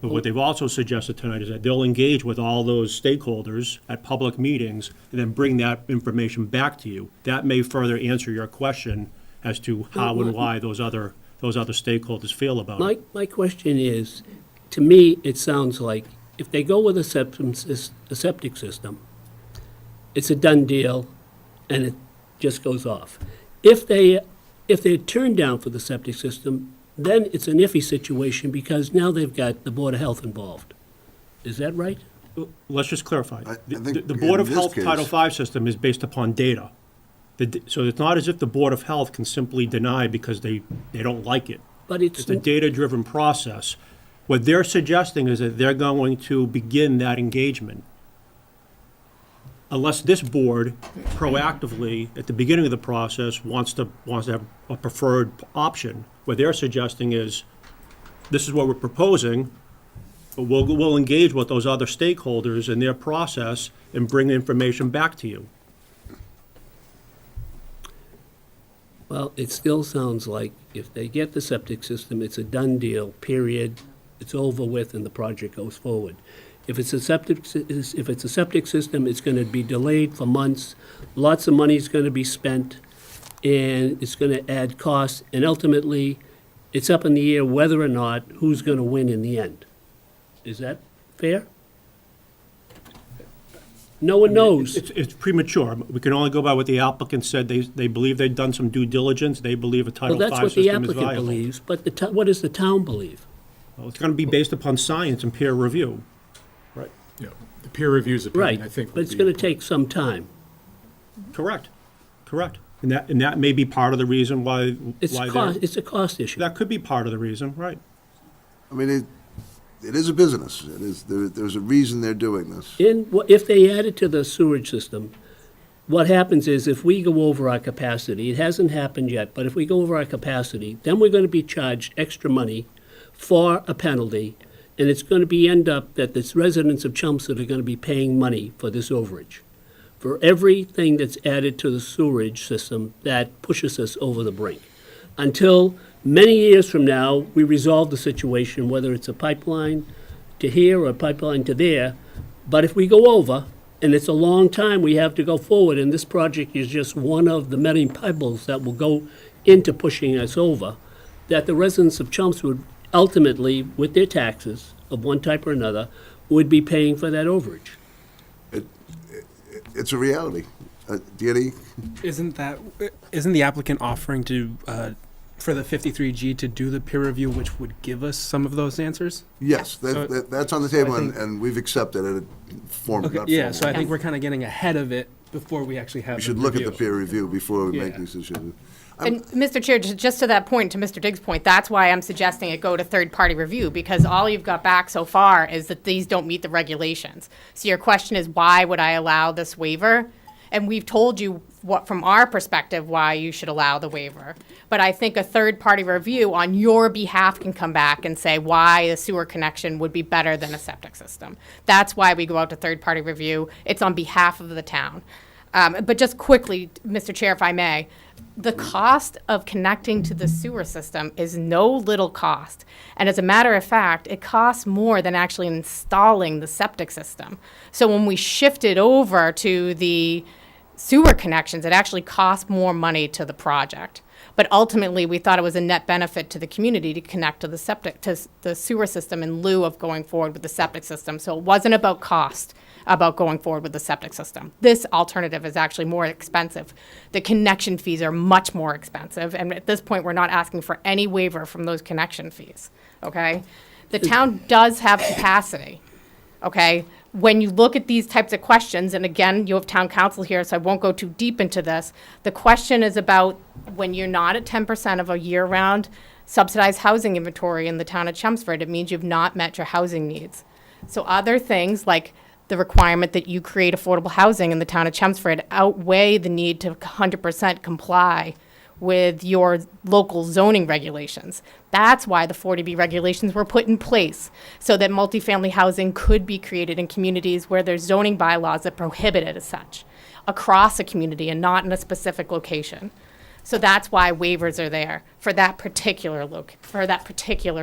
But what they've also suggested tonight is that they'll engage with all those stakeholders at public meetings and then bring that information back to you. That may further answer your question as to how and why those other stakeholders feel about it. My question is, to me, it sounds like if they go with a septic system, it's a done deal and it just goes off. If they're turned down for the septic system, then it's an iffy situation because now they've got the Board of Health involved. Is that right? Let's just clarify. I think The Board of in this Health case- Title V system is based upon data. So it's not as if the Board of Health can simply deny because they don't like it. But It's a data-driven process. What they're suggesting is that they're going to begin that engagement. Unless this board proactively, at the beginning of the process, wants to have a preferred option. What they're suggesting is, this is what we're proposing, but we'll engage with those other stakeholders in their process and bring information back to you. Well, it still sounds like if they get the septic system, it's a done deal, period. It's over with and the project goes forward. If it's a septic system, it's going to be delayed for months. Lots of money is going to be spent. and it's going to add costs, and ultimately, it's up in the air whether or not who's going to win in the end. Is that fair? No one knows. It's premature. We can only go by what the applicant said. They believe they've done some due diligence. They believe a Title Well, V that's what the system is applicant viable. believes, but what does the town believe? Well, it's going to be based upon science and peer review. Right. Yeah, the peer review's opinion, Right, I think, but would it's be. going to take some time. Correct. And that may be part of the reason why. It's a cost issue. That could be part of the reason, right. I mean, it is a business. It is, there's a reason they're doing this. If they add it to the sewage system, what happens is if we go over our capacity, it hasn't happened yet, but if we go over our capacity, then we're going to be charged extra money for a penalty, and it's going to end up that the residents of Chelmsford are going to be paying money for this overage. For everything that's added to the sewerage system, that pushes us over the brink. Until many years from now, we resolve the situation, whether it's a pipeline to here or a pipeline to there. But if we go over, and it's a long time we have to go forward, and this project is just one of the many pebbles that will go into pushing us over, that the residents of Chelmsford ultimately, with their taxes of one type or another, would be paying for that overage. It's a reality. Danny? Isn't the applicant offering to, for the 53G to do the peer review, which would give us some of those answers? Yes, that's on the table, I think- and we've accepted it. Okay, yeah, so I think we're kind of getting ahead of it before we actually have We the should look at the review. peer review before we make Yeah. these decisions. And Mr. Chair, just to that point, to Mr. Diggs' point, that's why I'm suggesting it go to third-party review, because all you've got back so far is that these don't meet the regulations. So your question is, why would I allow this waiver? And we've told you what, from our perspective, why you should allow the waiver. But I think a third-party review on your behalf can come back and say why a sewer connection would be better than a septic system. That's why we go out to third-party review. It's on behalf of the town. But just quickly, Mr. Chair, if I may, the cost of connecting to the sewer system is no little cost. And as a matter of fact, it costs more than actually installing the septic system. So when we shifted over to the sewer connections, it actually cost more money to the project. But ultimately, we thought it was a net benefit to the community to connect to the sewer system in lieu of going forward with the septic system. So it wasn't about cost, about going forward with the septic system. This alternative is actually more expensive. The connection fees are much more expensive, and at this point, we're not asking for any waiver from those connection fees, okay? The town does have capacity, okay? When you look at these types of questions, and again, you have town council here, so I won't go too deep into this, the question is about when you're not at 10% of a year-round subsidized housing inventory in the town of Chelmsford, it means you've not met your housing needs. So other things like the requirement that you create affordable housing in the town of Chelmsford outweigh the need to 100% comply with your local zoning regulations. That's why the 40B regulations were put in place, so that multifamily housing could be created in communities where there's zoning bylaws that prohibit it as such, across a community and not in a specific location. So that's why waivers are there, for that particular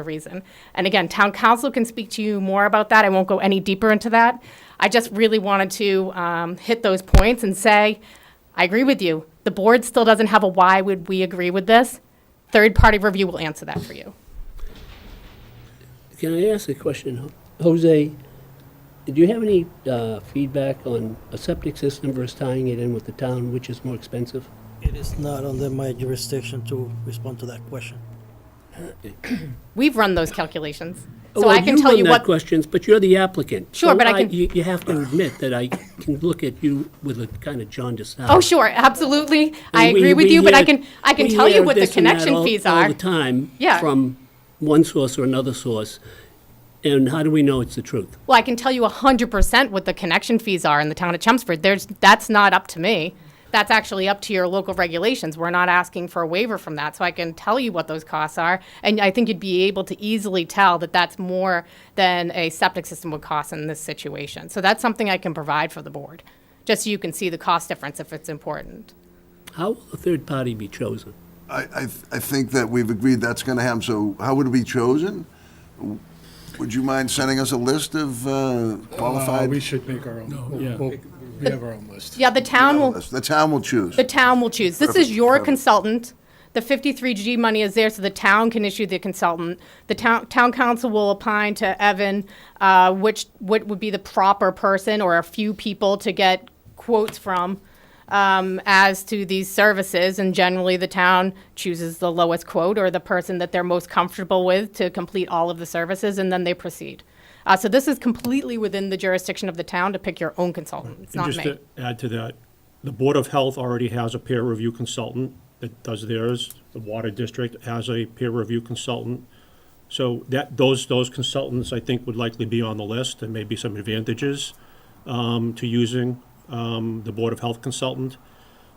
reason. And again, town council can speak to you more about that. I won't go any deeper into that. I just really wanted to hit those points and say, I agree with you. The board still doesn't have a why would we agree with this. Third-party review will answer that for you. Can I ask a question? Jose, do you have any feedback on a septic system versus tying it in with the town, which is more expensive? It is not under my jurisdiction to respond to that question. We've run those calculations. So Well, I can tell you run that what, questions, but you're the applicant. Sure, So but I can- You have to admit that I can look at you with a kind of jaundiced eye. oh, sure, absolutely. I And agree with you, but I hear- can we tell you hear what the this and that connection fees all are. the time Yeah. from one source or another source. And how do we know it's the truth? Well, I can tell you 100% what the connection fees are in the town of Chelmsford. That's not up to me. That's actually up to your local regulations. We're not asking for a waiver from that, so I can tell you what those costs are. And I think you'd be able to easily tell that that's more than a septic system would cost in this situation. So that's something I can provide for the board, just so you can see the cost difference if it's important. How will a third party be chosen? I think that we've agreed that's going to happen, so how would it be chosen? Would you mind sending us a list of qualified? We should make our own. Yeah. We have our own list. Yeah, the town will, The town will choose. the town will choose. This is Perfect, your perfect. consultant. The 53G money is there, so the town can issue the consultant. The town council will opine to Evan, what would be the proper person or a few people to get quotes from, as to these services, and generally the town chooses the lowest quote or the person that they're most comfortable with to complete all of the services, and then they proceed. So this is completely within the jurisdiction of the town to pick your own consultant. It's And not just me. to add to that, the Board of Health already has a peer review consultant that does theirs. The Water District has a peer review consultant. So those consultants, I think, would likely be on the list, and maybe some advantages to using the Board of Health consultant.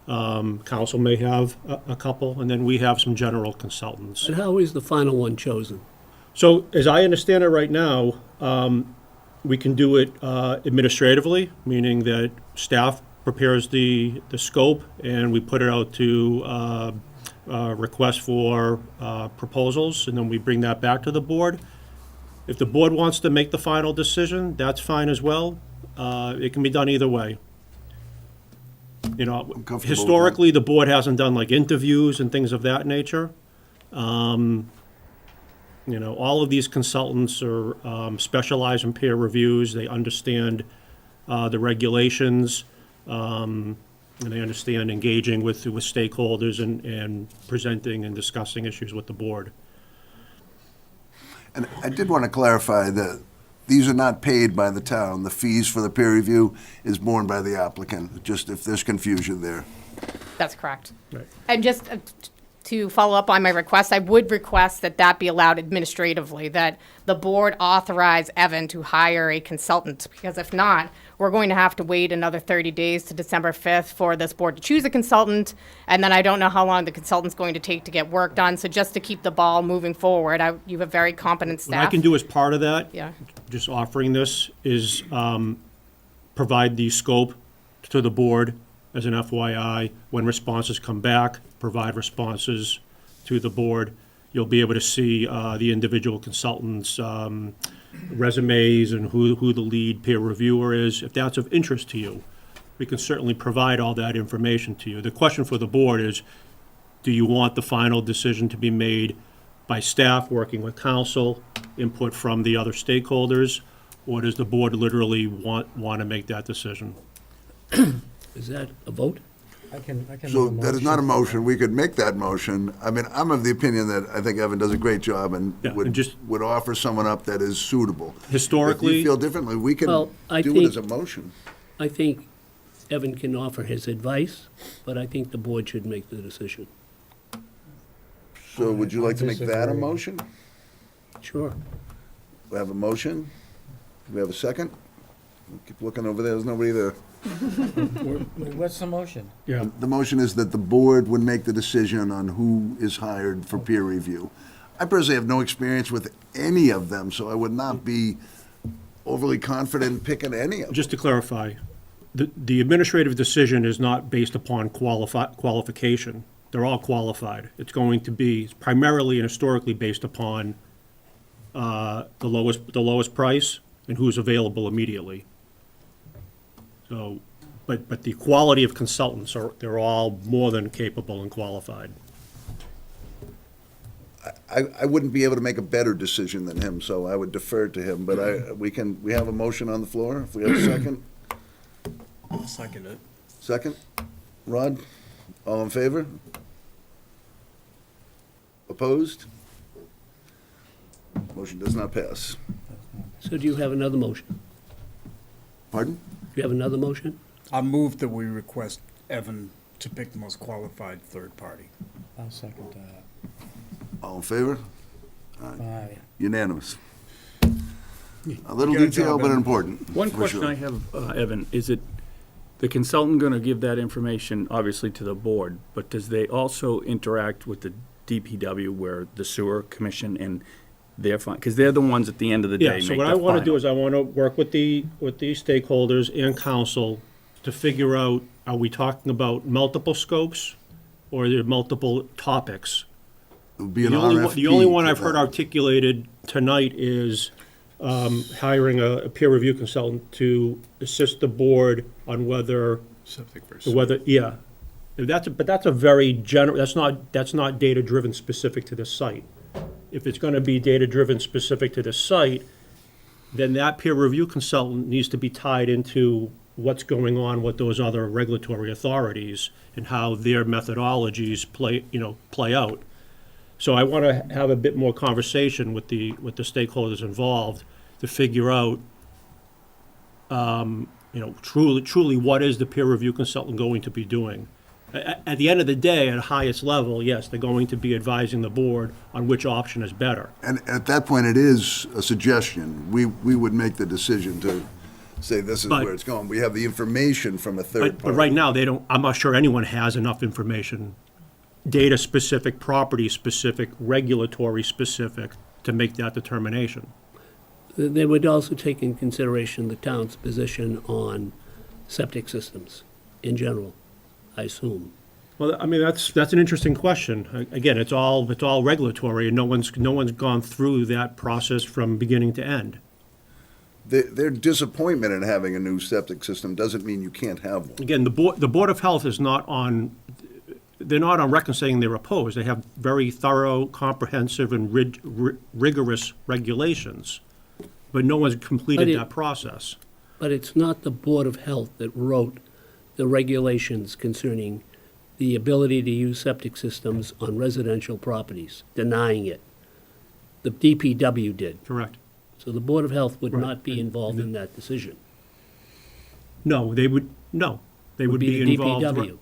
Council may have a couple, and then we have some general consultants. And how is the final one chosen? So as I understand it right now, we can do it administratively, meaning that staff prepares the scope and we put it out to request for proposals, and then we bring that back to the board. If the board wants to make the final decision, that's fine as well. It can be done either way. You know, comfortable with historically, the board hasn't done like interviews and things of that nature. You know, all of these consultants are specialize in peer reviews. They understand the regulations, and they understand engaging with stakeholders and presenting and discussing issues with the board. And I did want to clarify that these are not paid by the town. The fees for the peer review is borne by the applicant, just if there's confusion there. That's correct. Right. And just to follow up on my request, I would request that that be allowed administratively, that the board authorize Evan to hire a consultant, because if not, we're going to have to wait another 30 days to December 5th for this board to choose a consultant, and then I don't know how long the consultant's going to take to get work done. So just to keep the ball moving forward, you have very competent staff. What I can do as part of that, Yeah. just offering this, is provide the scope to the board as an FYI. When responses come back, provide responses to the board. You'll be able to see the individual consultants' resumes and who the lead peer reviewer is. If that's of interest to you, we can certainly provide all that information to you. The question for the board is, do you want the final decision to be made by staff working with council, input from the other stakeholders, or does the board literally want to make that decision? Is that a vote? I can So that is not a motion. We could make that motion. I mean, I'm of the opinion that I think Evan does a great job and Yeah, and would just- would offer someone up that is suitable. If Historically, you feel differently, we can Well, I do it think- as a motion. I think Evan can offer his advice, but I think the board should make the decision. So would you like to make that a disagree. motion? Sure. We have a motion. Do we have a second? Keep looking over there. There's nobody there. What's the motion? yeah. The motion is that the board would make the decision on who is hired for peer review. I personally have no experience with any of them, so I would not be overly confident in picking any of them. Just to clarify, the administrative decision is not based upon qualification. They're all qualified. It's going to be primarily and historically based upon the lowest price and who's available immediately. So, but the quality of consultants they're all more than capable and qualified. I wouldn't be able to make a better decision than him, so I would defer to him, but we have a motion on the floor, if we have a second. I'll second it. Second? Rod? All in favor? Opposed? Motion does not pass. So do you have another motion? Pardon? Do you have another motion? I move that we request Evan to pick the most qualified third party. I'll second that. All in favor? Aye. Unanimous. A little Good detail, job, but Evan. important. One for question sure. I have, Evan, is it the consultant going to give that information, obviously, to the board, but does they also interact with the DPW where the sewer commission and their fund, because they're the ones at the end of the day Yeah, make so the what I want to do final. is I want to work with the stakeholders and council to figure out, are we talking about multiple scopes or are there multiple topics? It would be an The only RFP one for I've heard that. articulated tonight is hiring a peer review consultant to assist the board on whether, Septic versus. yeah. But that's a very general, that's not data-driven specific to this site. If it's gonna be data-driven specific to this site, then that peer review consultant needs to be tied into what's going on with those other regulatory authorities and how their methodologies play out. So I want to have a bit more conversation with the stakeholders involved to figure out, truly what is the peer review consultant going to be doing? At the end of the day, at highest level, yes, they're going to be advising the board on which option is better. And at that point, it is a suggestion. We would make the decision to say this is But- where it's going. We have the information from a third But party. right now, I'm not sure anyone has enough information, data-specific, property-specific, regulatory-specific, to make that determination. They would also take in consideration the town's position on septic systems in general, I assume. Well, I mean, that's an interesting question. Again, it's all regulatory, and no one's gone through that process from beginning to end. Their disappointment in having a new septic system doesn't mean you can't have one. Again, the Board of Health is not on, they're not on record saying they're opposed. They have very thorough, comprehensive, and rigorous regulations, but no one's completed that process. But it's not the Board of Health that wrote the regulations concerning the ability to use septic systems on residential properties, denying it. The DPW did. Correct. So the Board of Health would Right. not be involved in that decision. No, they would be the involved. DPW.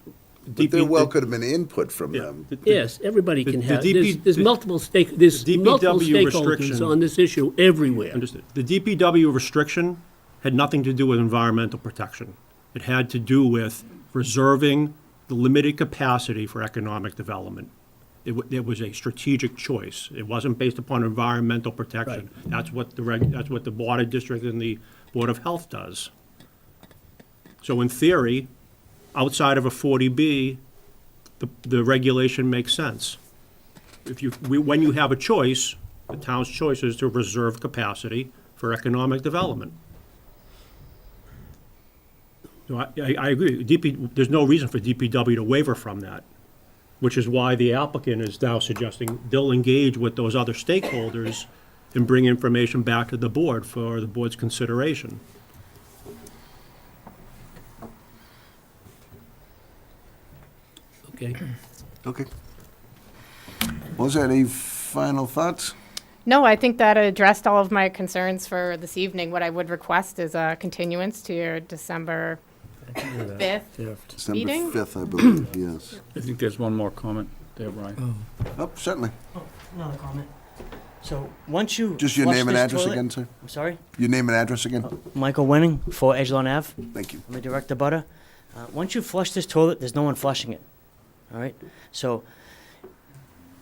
But there well could have been input from them. Yes, everybody the can have, DP there's multiple there's multiple DPW stakeholders restriction- on this issue everywhere. Understood. The DPW restriction had nothing to do with environmental protection. It had to do with reserving the limited capacity for economic development. It was a strategic choice. It wasn't based upon environmental protection. That's what that's what the Water District and the Board of Health does. So in theory, outside of a 40B, the regulation makes sense. When you have a choice, the town's choice is to reserve capacity for economic development. So I agree. There's no reason for DPW to waver from that, which is why the applicant is now suggesting they'll engage with those other stakeholders and bring information back to the board for the board's consideration. Okay. Okay. Was there any final thoughts? No, I think that addressed all of my concerns for this evening. What I would request is a continuance to your December 5th December meeting. 5th, I believe, yes. I think there's one more comment there, Brian. Oh, certainly. Another comment. So once you Just your flush name and this address toilet- again, sir? I'm sorry? Your name and address again? Michael Winning, 4 Edgelon Ave. Thank you. I'm a direct abutter. Once you flush this toilet, there's no one flushing it. All right? So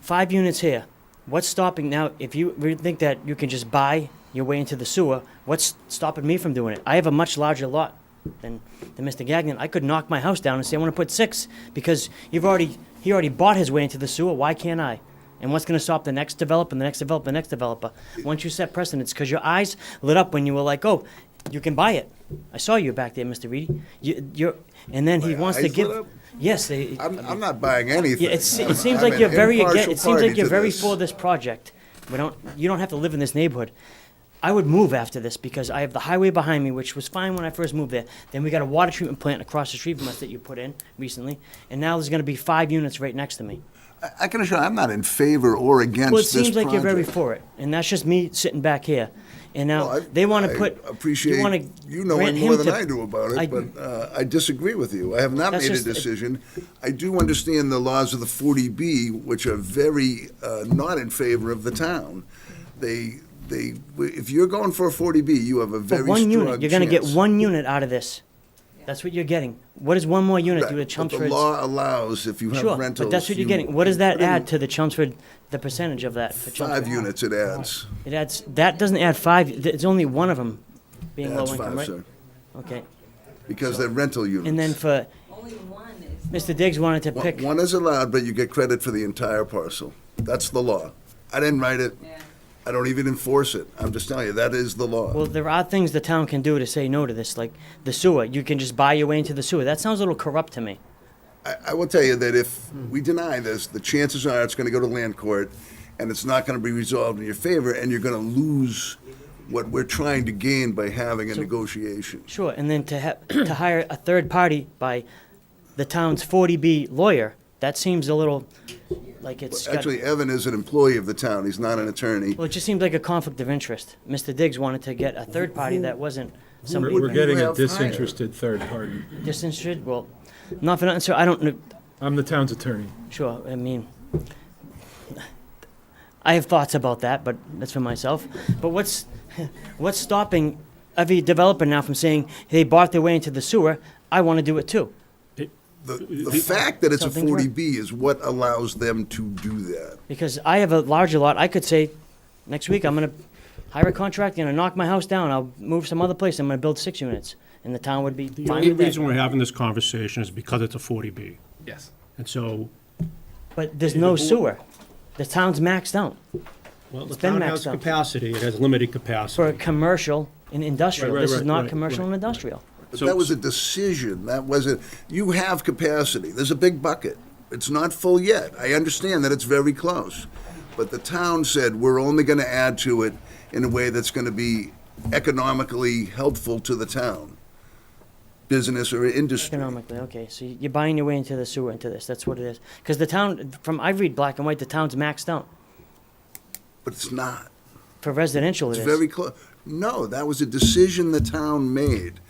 5 units here. What's stopping now? If you really think that you can just buy your way into the sewer, what's stopping me from doing it? I have a much larger lot than Mr. Gagnon. I could knock my house down and say I want to put 6 because he already bought his way into the sewer. Why can't I? And what's going to stop the next developer, and the next developer, and the next developer? Once you set precedents, because your eyes lit up when you were like, "Oh, you can buy it." I saw you back there, Mr. Reedy. And then he My wants to eyes give. lit up? Yes, I'm not buying anything. Yeah, it seems I'm like an you're very impartial against. It seems party like you're to very this. for this project. You don't have to live in this neighborhood. I would move after this because I have the highway behind me, which was fine when I first moved there. Then we got a water treatment plant across the street from us that you put in recently, and now there's going to be 5 units right next to me. I can assure you, I'm not in favor or against Well, it this seems like you're very project. for it, and that's just me sitting back here. And now Well, they want to I put. appreciate you, you knowing grant more him than to- I do about it, I- but I disagree with you. I have not That's made a just- decision. I do understand the laws of the 40B, which are very not in favor of the town. If you're going for a 40B, you have a For very one strong unit, you're going to get chance. 1 unit out of this. That's what you're getting. What does one more unit do to But the Chelmsford's? law allows, if you have Sure, rentals. but that's what you're you getting. What does that put in add to the Chelmsford, the percentage of that for 5 Chelmsford? units it adds. It adds, that doesn't add 5, it's only one of them being low Adds income, 5, right? sir. Okay. Because they're rental units. And then for, Mr. Diggs wanted to pick, One is allowed, but you get credit for the entire parcel. That's the law. I didn't write it. I don't even enforce it. I'm just telling you, that is the law. Well, there are things the town can do to say no to this, like the sewer. You can just buy your way into the sewer. That sounds a little corrupt to me. I will tell you that if we deny this, the chances are it's going to go to land court, and it's not going to be resolved in your favor, and you're going to lose what we're trying to gain by having a negotiation. Sure, and then to hire a third party by the town's 40B lawyer, that seems a little like it's got- Actually, Evan is an employee of the town. He's not an attorney. Well, it just seems like a conflict of interest. Mr. Diggs wanted to get a third party that wasn't somebody. We're getting a have hired? disinterested third party. Disinterested? Well, not for nothing, sir. I don't know. I'm the town's attorney. Sure, I mean, I have thoughts about that, but that's for myself. But what's stopping every developer now from saying they bought their way into the sewer? I want to do it too. The fact that it's a Something's wrong. 40B is what allows them to do that. Because I have a larger lot, I could say, next week I'm gonna hire a contractor, gonna knock my house down, I'll move some other place, I'm gonna build 6 units, and the town would be The fine only with that. reason we're having this conversation is because it's a 40B. Yes. And so, But there's no sewer. The town's maxed out well, the It's been town has maxed out. capacity, it has limited capacity. for commercial and industrial. Right, right, This is right, not right, commercial right. and industrial. But So- that was a decision. That wasn't, you have capacity. There's a big bucket. It's not full yet. I understand that it's very close. But the town said, we're only going to add to it in a way that's going to be economically helpful to the town, business or industry. Economically, okay, so you're buying your way into the sewer into this, that's what it is. Because the town, I read black and white, the town's maxed out. But it's not. For residential it It's is. very close. No, that was a decision the town made.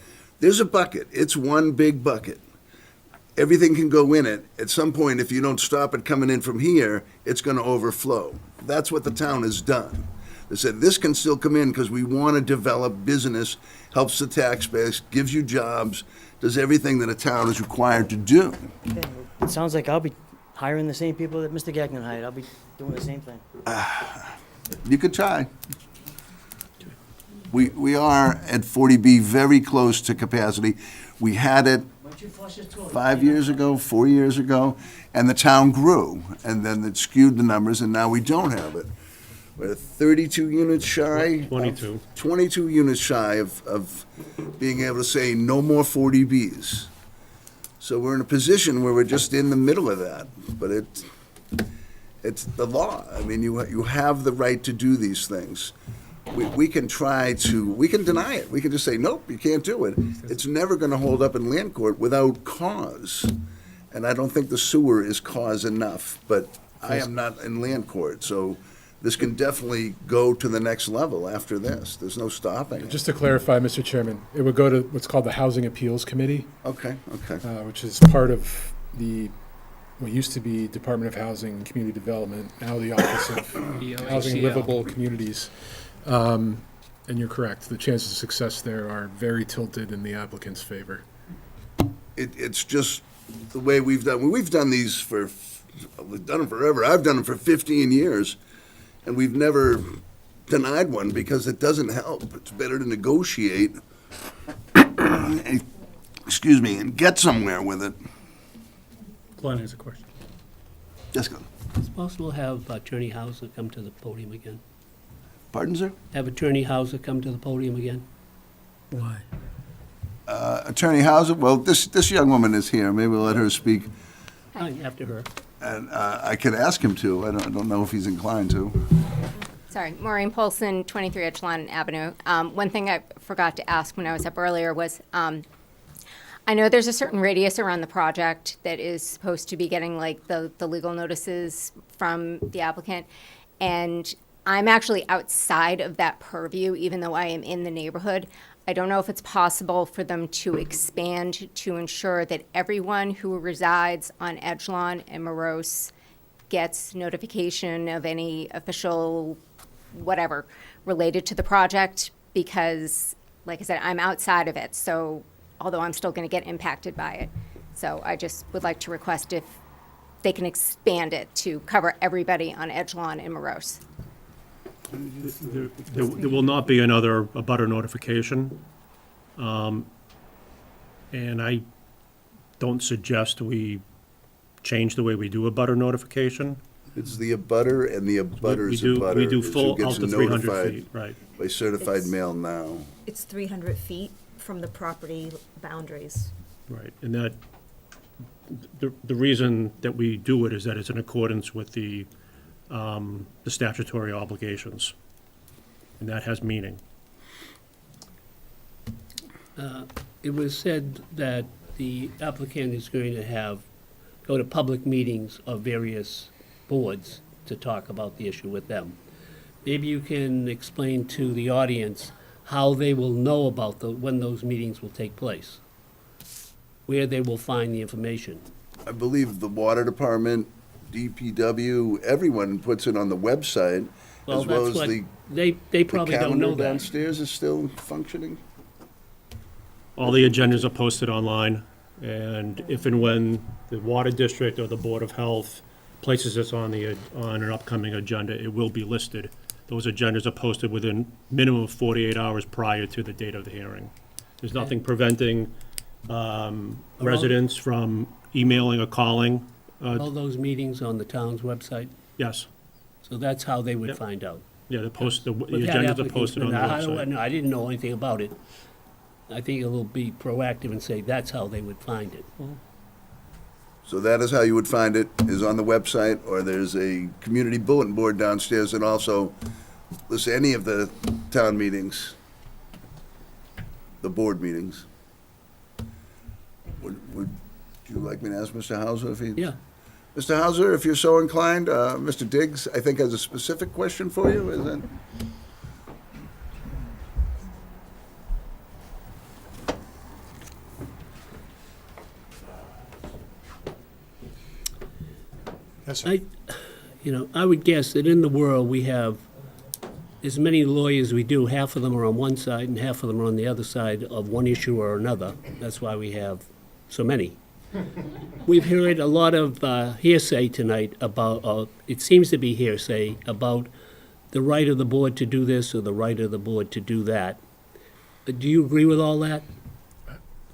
There's a bucket. It's one big bucket. Everything can go in it. At some point, if you don't stop it coming in from here, it's going to overflow. That's what the town has done. They said, this can still come in because we want to develop business, helps the tax base, gives you jobs, does everything that a town is required to do. Okay, well, it sounds like I'll be hiring the same people that Mr. Gagnon hired, I'll be doing the same thing. You could try. We are at 40B, very close to capacity. We had it 5 years ago, 4 years ago, and the town grew, and then it skewed the numbers, and now we don't have it. We're 32 units shy. 22. 22 units shy of being able to say no more 40Bs. So we're in a position where we're just in the middle of that, but it's the law. I mean, you have the right to do these things. We can we can deny it. We can just say, nope, you can't do it. It's never going to hold up in land court without cause. And I don't think the sewer is cause enough, but I am not in land court, so this can definitely go to the next level after this. There's no stopping it. Just to clarify, Mr. Chairman, it would go to what's called the Housing Appeals Committee, Okay. which is part of what used to be Department of Housing and Community Development, now the Office of Housing DOHCL. Livable Communities. And you're correct, the chances of success there are very tilted in the applicant's favor. It's just the way we've done. We've done these we've done them forever. I've done them for 15 years, and we've never denied one because it doesn't help. It's better to negotiate, excuse me, and get somewhere with it. Glenn has a question. Jessica. It's possible to have Attorney Hauser come to the podium again. Pardon, sir? Have Attorney Hauser come to the podium again. Why? Attorney Hauser, well, this young woman is here. Maybe we'll let her speak, After her. and I could ask him to. I don't know if he's inclined to. Sorry, Maureen Polson, 23 Edgelon Avenue. One thing I forgot to ask when I was up earlier was, I know there's a certain radius around the project that is supposed to be getting like the legal notices from the applicant, and I'm actually outside of that purview, even though I am in the neighborhood. I don't know if it's possible for them to expand to ensure that everyone who resides on Edgelon and Morose gets notification of any official whatever related to the project, because, like I said, I'm outside of it, so although I'm still going to get impacted by it. So I just would like to request if they can expand it to cover everybody on Edgelon and Morose. There will not be another abutter notification. And I don't suggest we change the way we do a butter notification. It's the abutter and the abutter's abutter. We do is who full gets out to 300 notified feet, right. By certified It's- mail now. It's 300 feet from the property boundaries. Right, and that, the reason that we do it is that it's in accordance with the statutory obligations, and that has meaning. It was said that the applicant is going to go to public meetings of various boards to talk about the issue with them. Maybe you can explain to the audience how they will know about when those meetings will take place, where they will find the information. I believe the water department, DPW, everyone puts it on the website, Well, as well that's as what, the they probably don't know calendar that. downstairs is still functioning. All the agendas are posted online, and if and when the Water District or the Board of Health places this on an upcoming agenda, it will be listed. Those agendas are posted within minimum of 48 hours prior to the date of the hearing. There's nothing preventing residents from emailing or calling. All those meetings on the town's website, Yes, so that's how they would Yep. find out. yeah, the But that agendas are applicant's posted on the been- website. No, I didn't know anything about it. I think it'll be proactive and say that's how they would find it. So that is how you would find it, is on the website, or there's a community bulletin board downstairs that also lists any of the town meetings, the board meetings. Would you like me to ask Mr. Hauser if he? Yeah. Mr. Hauser, if you're so inclined, Mr. Diggs, I think, has a specific question for you, is that? Yes, sir. I would guess that in the world, we have as many lawyers we do, half of them are on one side and half of them are on the other side of one issue or another. That's why we have so many. We've heard a lot of hearsay tonight about, it seems to be hearsay, about the right of the board to do this or the right of the board to do that. Do you agree with all that?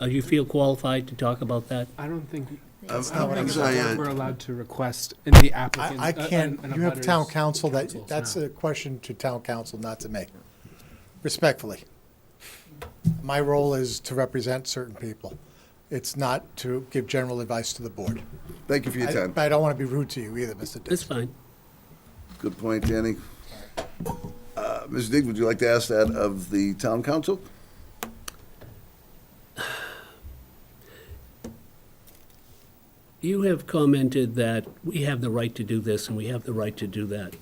Do you feel qualified to talk about that? I don't think, That's I not don't what think I'm it's saying. what we're allowed to request in the applicant. I can't, an you have town abutter's council, proposals that's now. a question to town council, not to me. Respectfully. My role is to represent certain people. It's not to give general advice to the board. Thank you for your time. But I don't want to be rude to you either, Mr. Dix. That's fine. Good point, Danny. Ms. Diggs, would you like to ask that of the town council? You have commented that we have the right to do this and we have the right to do that. Do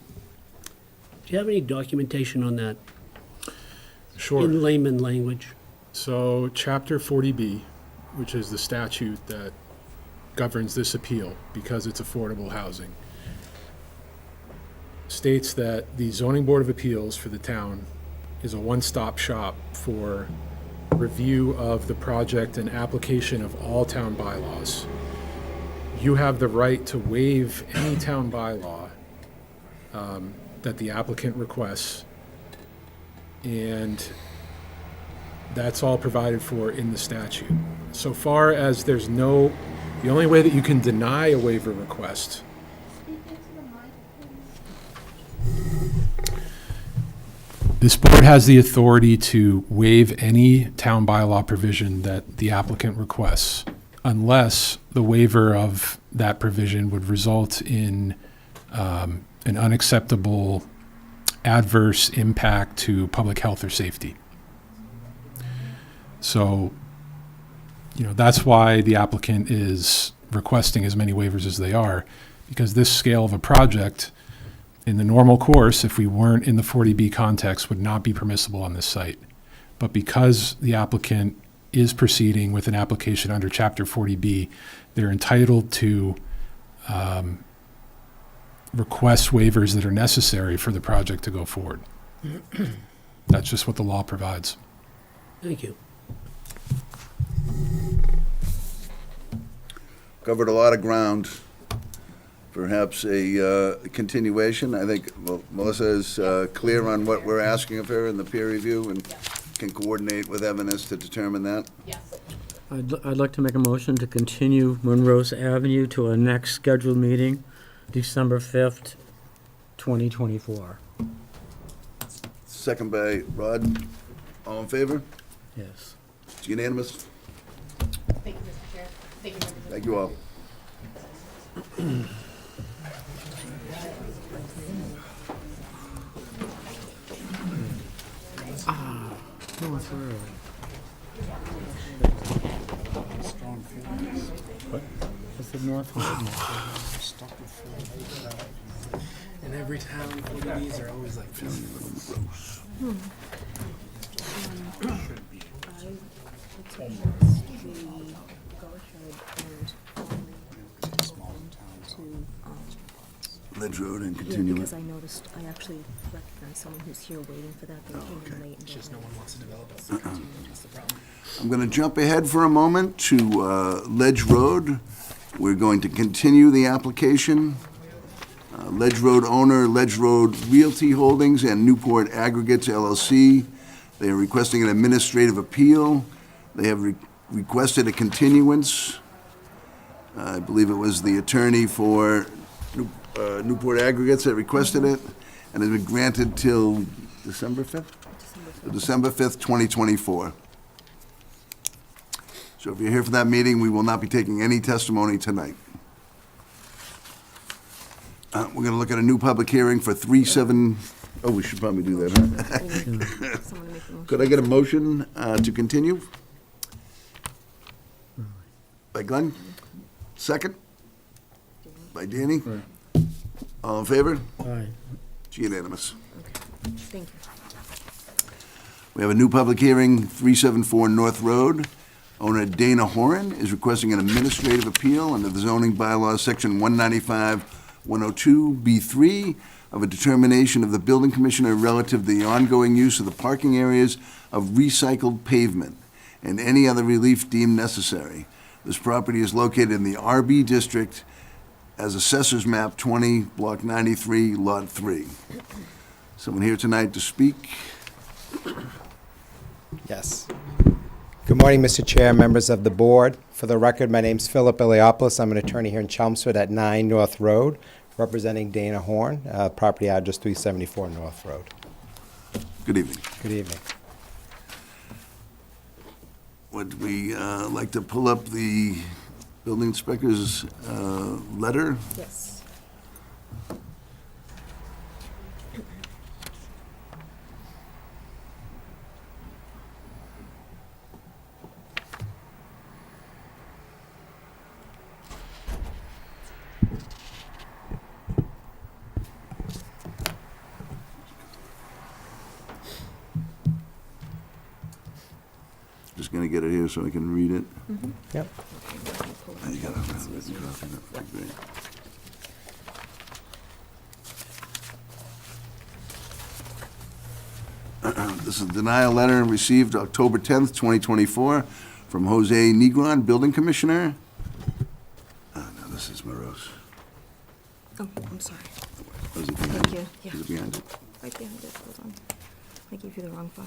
you have any documentation on that Sure. in layman language? So, Chapter 40B, which is the statute that governs this appeal because it's affordable housing, states that the Zoning Board of Appeals for the town is a one-stop shop for review of the project and application of all town bylaws. You have the right to waive any town bylaw that the applicant requests, and that's all provided for in the statute. So far as the only way that you can deny a waiver request this board has the authority to waive any town bylaw provision that the applicant requests, unless the waiver of that provision would result in an unacceptable adverse impact to public health or safety. So, that's why the applicant is requesting as many waivers as they are, because this scale of a project, in the normal course, if we weren't in the 40B context, would not be permissible on this site. But because the applicant is proceeding with an application under Chapter 40B, they're entitled to request waivers that are necessary for the project to go forward. That's just what the law provides. Thank you. Covered a lot of ground. Perhaps a continuation. I think Melissa is clear on what we're asking of her in the peer review and can coordinate with Evanis to determine that. Yes. I'd like to make a motion to continue Monroe Avenue to our next scheduled meeting December 5th, 2024. Second by Rod. All in favor? Yes. It's unanimous. Thank you, Mr. Chair. Thank you, members of the Thank you all. North Road. What? What's the North Road? And every town, 40Bs are always like this. Ledge Road and continue it. Because I noticed, I actually recognized someone who's here waiting for that. They came in late. It's just no one wants to develop it. That's the problem. I'm going to jump ahead for a moment to Ledge Road. We're going to continue the application. Ledge Road owner, Ledge Road Realty Holdings and Newport Aggregates LLC. They are requesting an administrative appeal. They have requested a continuance. I believe it was the attorney for Newport Aggregates that requested it, and has been granted till December 5th? December 5th, 2024. So if you're here for that meeting, we will not be taking any testimony tonight. We're going to look at a new public hearing for 3/7. Oh, we should probably do that, huh? Someone to make the motion. Could I get a motion to continue? By Glenn? Second? By Danny? All in favor? Aye. It's unanimous. Thank you. We have a new public hearing, 374 North Road. Owner Dana Horan is requesting an administrative appeal under the zoning bylaws, section 195-102B3, of a determination of the building commissioner relative to the ongoing use of the parking areas of recycled pavement and any other relief deemed necessary. This property is located in the RB district as Assessor's Map 20, Block 93, Lot 3. Someone here tonight to speak? Yes. Good morning, Mr. Chair, members of the board. For the record, my name's Philip Iliopoulos. I'm an attorney here in Chelmsford at 9 North Road, representing Dana Horn, property address 374 North Road. Good evening. Good evening. Would we like to pull up the building inspector's letter? Yes. Just gonna get it here so I can read it. Yep. You got a written copy, that's great. This is a denial letter received October 10th, 2024, from Jose Negron, Building Commissioner. No, this is Morose. Oh, I'm sorry. Oh, is it behind Thank it? you. Yeah. Is it behind it? Right behind it. Hold on. I gave you the wrong file.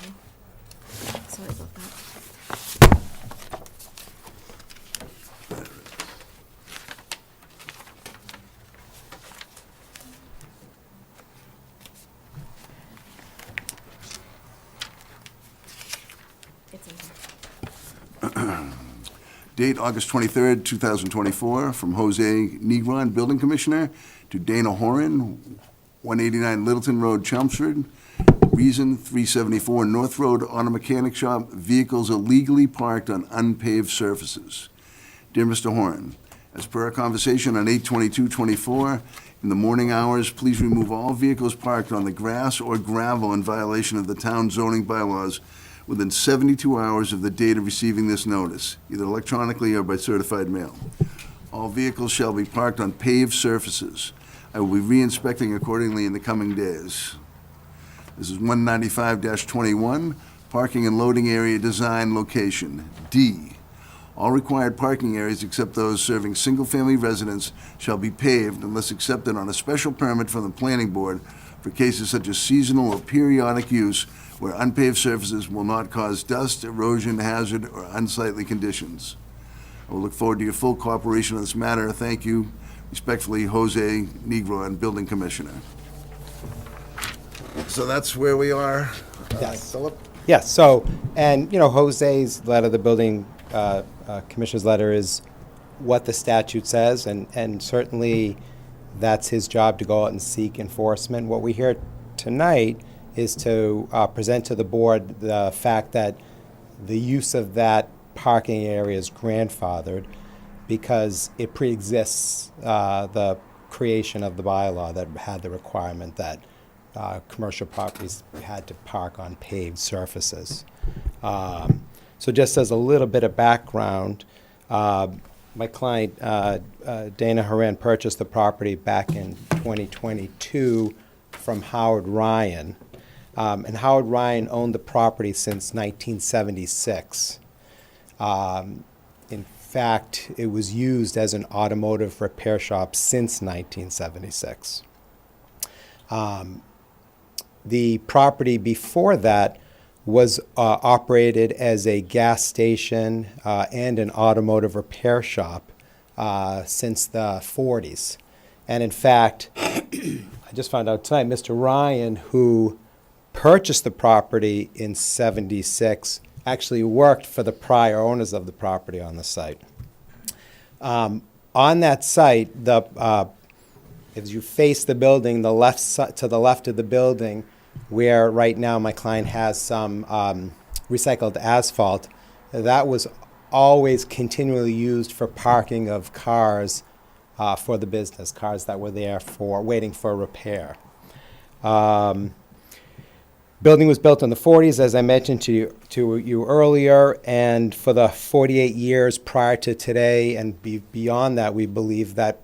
Sorry about that. It's in here. Date August 23rd, 2024, from Jose Negron, Building Commissioner, to Dana Horan, 189 Littleton Road, Chelmsford. Reason, 374 North Road, Auto Mechanic Shop. Vehicles illegally parked on unpaved surfaces. Dear Mr. Horan, as per our conversation on 8/22/24, in the morning hours, please remove all vehicles parked on the grass or gravel in violation of the town zoning bylaws within 72 hours of the date of receiving this notice, either electronically or by certified mail. All vehicles shall be parked on paved surfaces. I will be re-inspecting accordingly in the coming days. This is 195-21, parking and loading area design location. D, all required parking areas except those serving single-family residents shall be paved unless accepted on a special permit from the planning board for cases such as seasonal or periodic use where unpaved surfaces will not cause dust, erosion, hazard, or unsightly conditions. I will look forward to your full cooperation on this matter. Thank you. Respectfully, Jose Negron, Building Commissioner. So that's where we are. Yes. Philip? Yes, so, and, Jose's letter, the building commissioner's letter is what the statute says, and certainly that's his job to go out and seek enforcement. What we hear tonight is to present to the board the fact that the use of that parking area is grandfathered because it pre-exists the creation of the bylaw that had the requirement that commercial properties had to park on paved surfaces. So just as a little bit of background, my client, Dana Horan, purchased the property back in 2022 from Howard Ryan. And Howard Ryan owned the property since 1976. In fact, it was used as an automotive repair shop since 1976. The property before that was operated as a gas station and an automotive repair shop since the 40s. And in fact, I just found out tonight, Mr. Ryan, who purchased the property in 76, actually worked for the prior owners of the property on the site. On that site, as you face the building, to the left of the building, where right now my client has some recycled asphalt, that was always continually used for parking of cars for the business, cars that were there for waiting for repair. Building was built in the 40s, as I mentioned to you earlier, and for the 48 years prior to today and beyond that, we believe that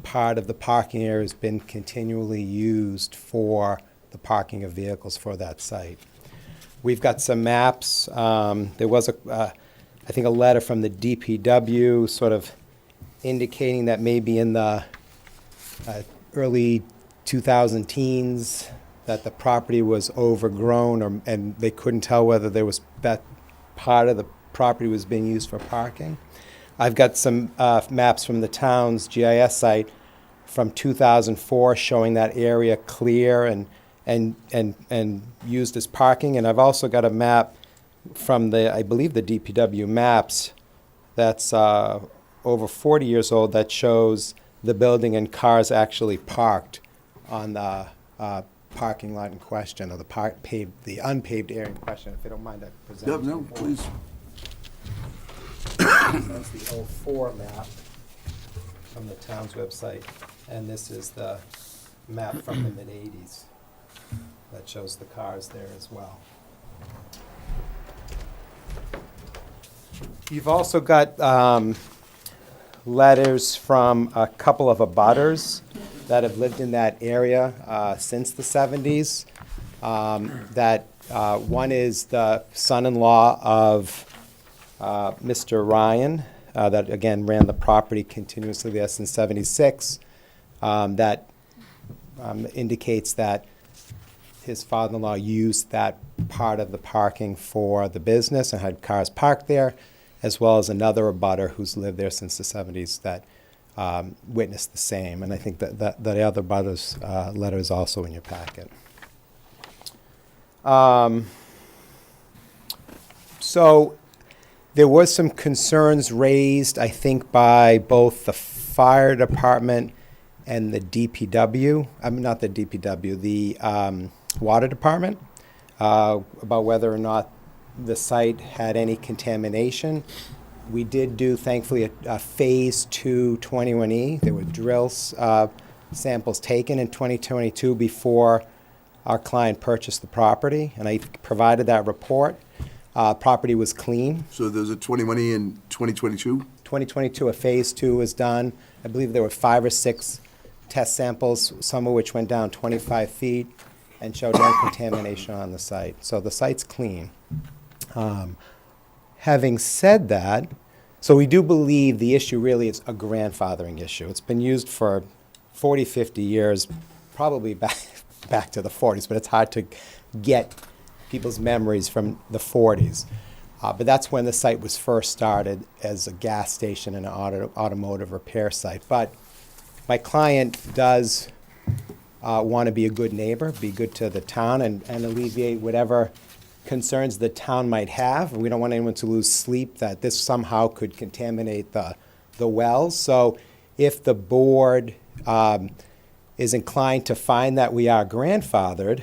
part of the parking area has been continually used for the parking of vehicles for that site. We've got some maps. There was, I think, a letter from the DPW sort of indicating that maybe in the early 2000 teens that the property was overgrown and they couldn't tell whether there was that part of the property was being used for parking. I've got some maps from the town's GIS site from 2004 showing that area clear and used as parking. And I've also got a map from I believe the DPW maps that's over 40 years old that shows the building and cars actually parked on the parking lot in question, or the unpaved area in question. If you don't mind, I present. Yep, no, please. That's the 04 map from the town's website, and this is the map from the mid-80s that shows the cars there as well. You've also got letters from a couple of abutters that have lived in that area since the 70s. One is the son-in-law of Mr. Ryan, that again ran the property continuously there since 76. That indicates that his father-in-law used that part of the parking for the business and had cars parked there, as well as another abutter who's lived there since the 70s that witnessed the same. And I think that the other abutter's letter is also in your packet. So there was some concerns raised, I think, by both the fire department and the DPW. I mean, not the DPW, the water department, about whether or not the site had any contamination. We did do, thankfully, a phase 2 21E. There were drill samples taken in 2022 before our client purchased the property, and I provided that report. Property was clean. So there's a 21E in 2022? 2022, a phase 2 was done. I believe there were 5 or 6 test samples, some of which went down 25 feet and showed no contamination on the site. So the site's clean. Having said that, so we do believe the issue really is a grandfathering issue. It's been used for 40, 50 years, probably back to the 40s, but it's hard to get people's memories from the 40s. But that's when the site was first started as a gas station and an automotive repair site. But my client does want to be a good neighbor, be good to the town, and alleviate whatever concerns the town might have. We don't want anyone to lose sleep that this somehow could contaminate the wells. So if the board is inclined to find that we are grandfathered,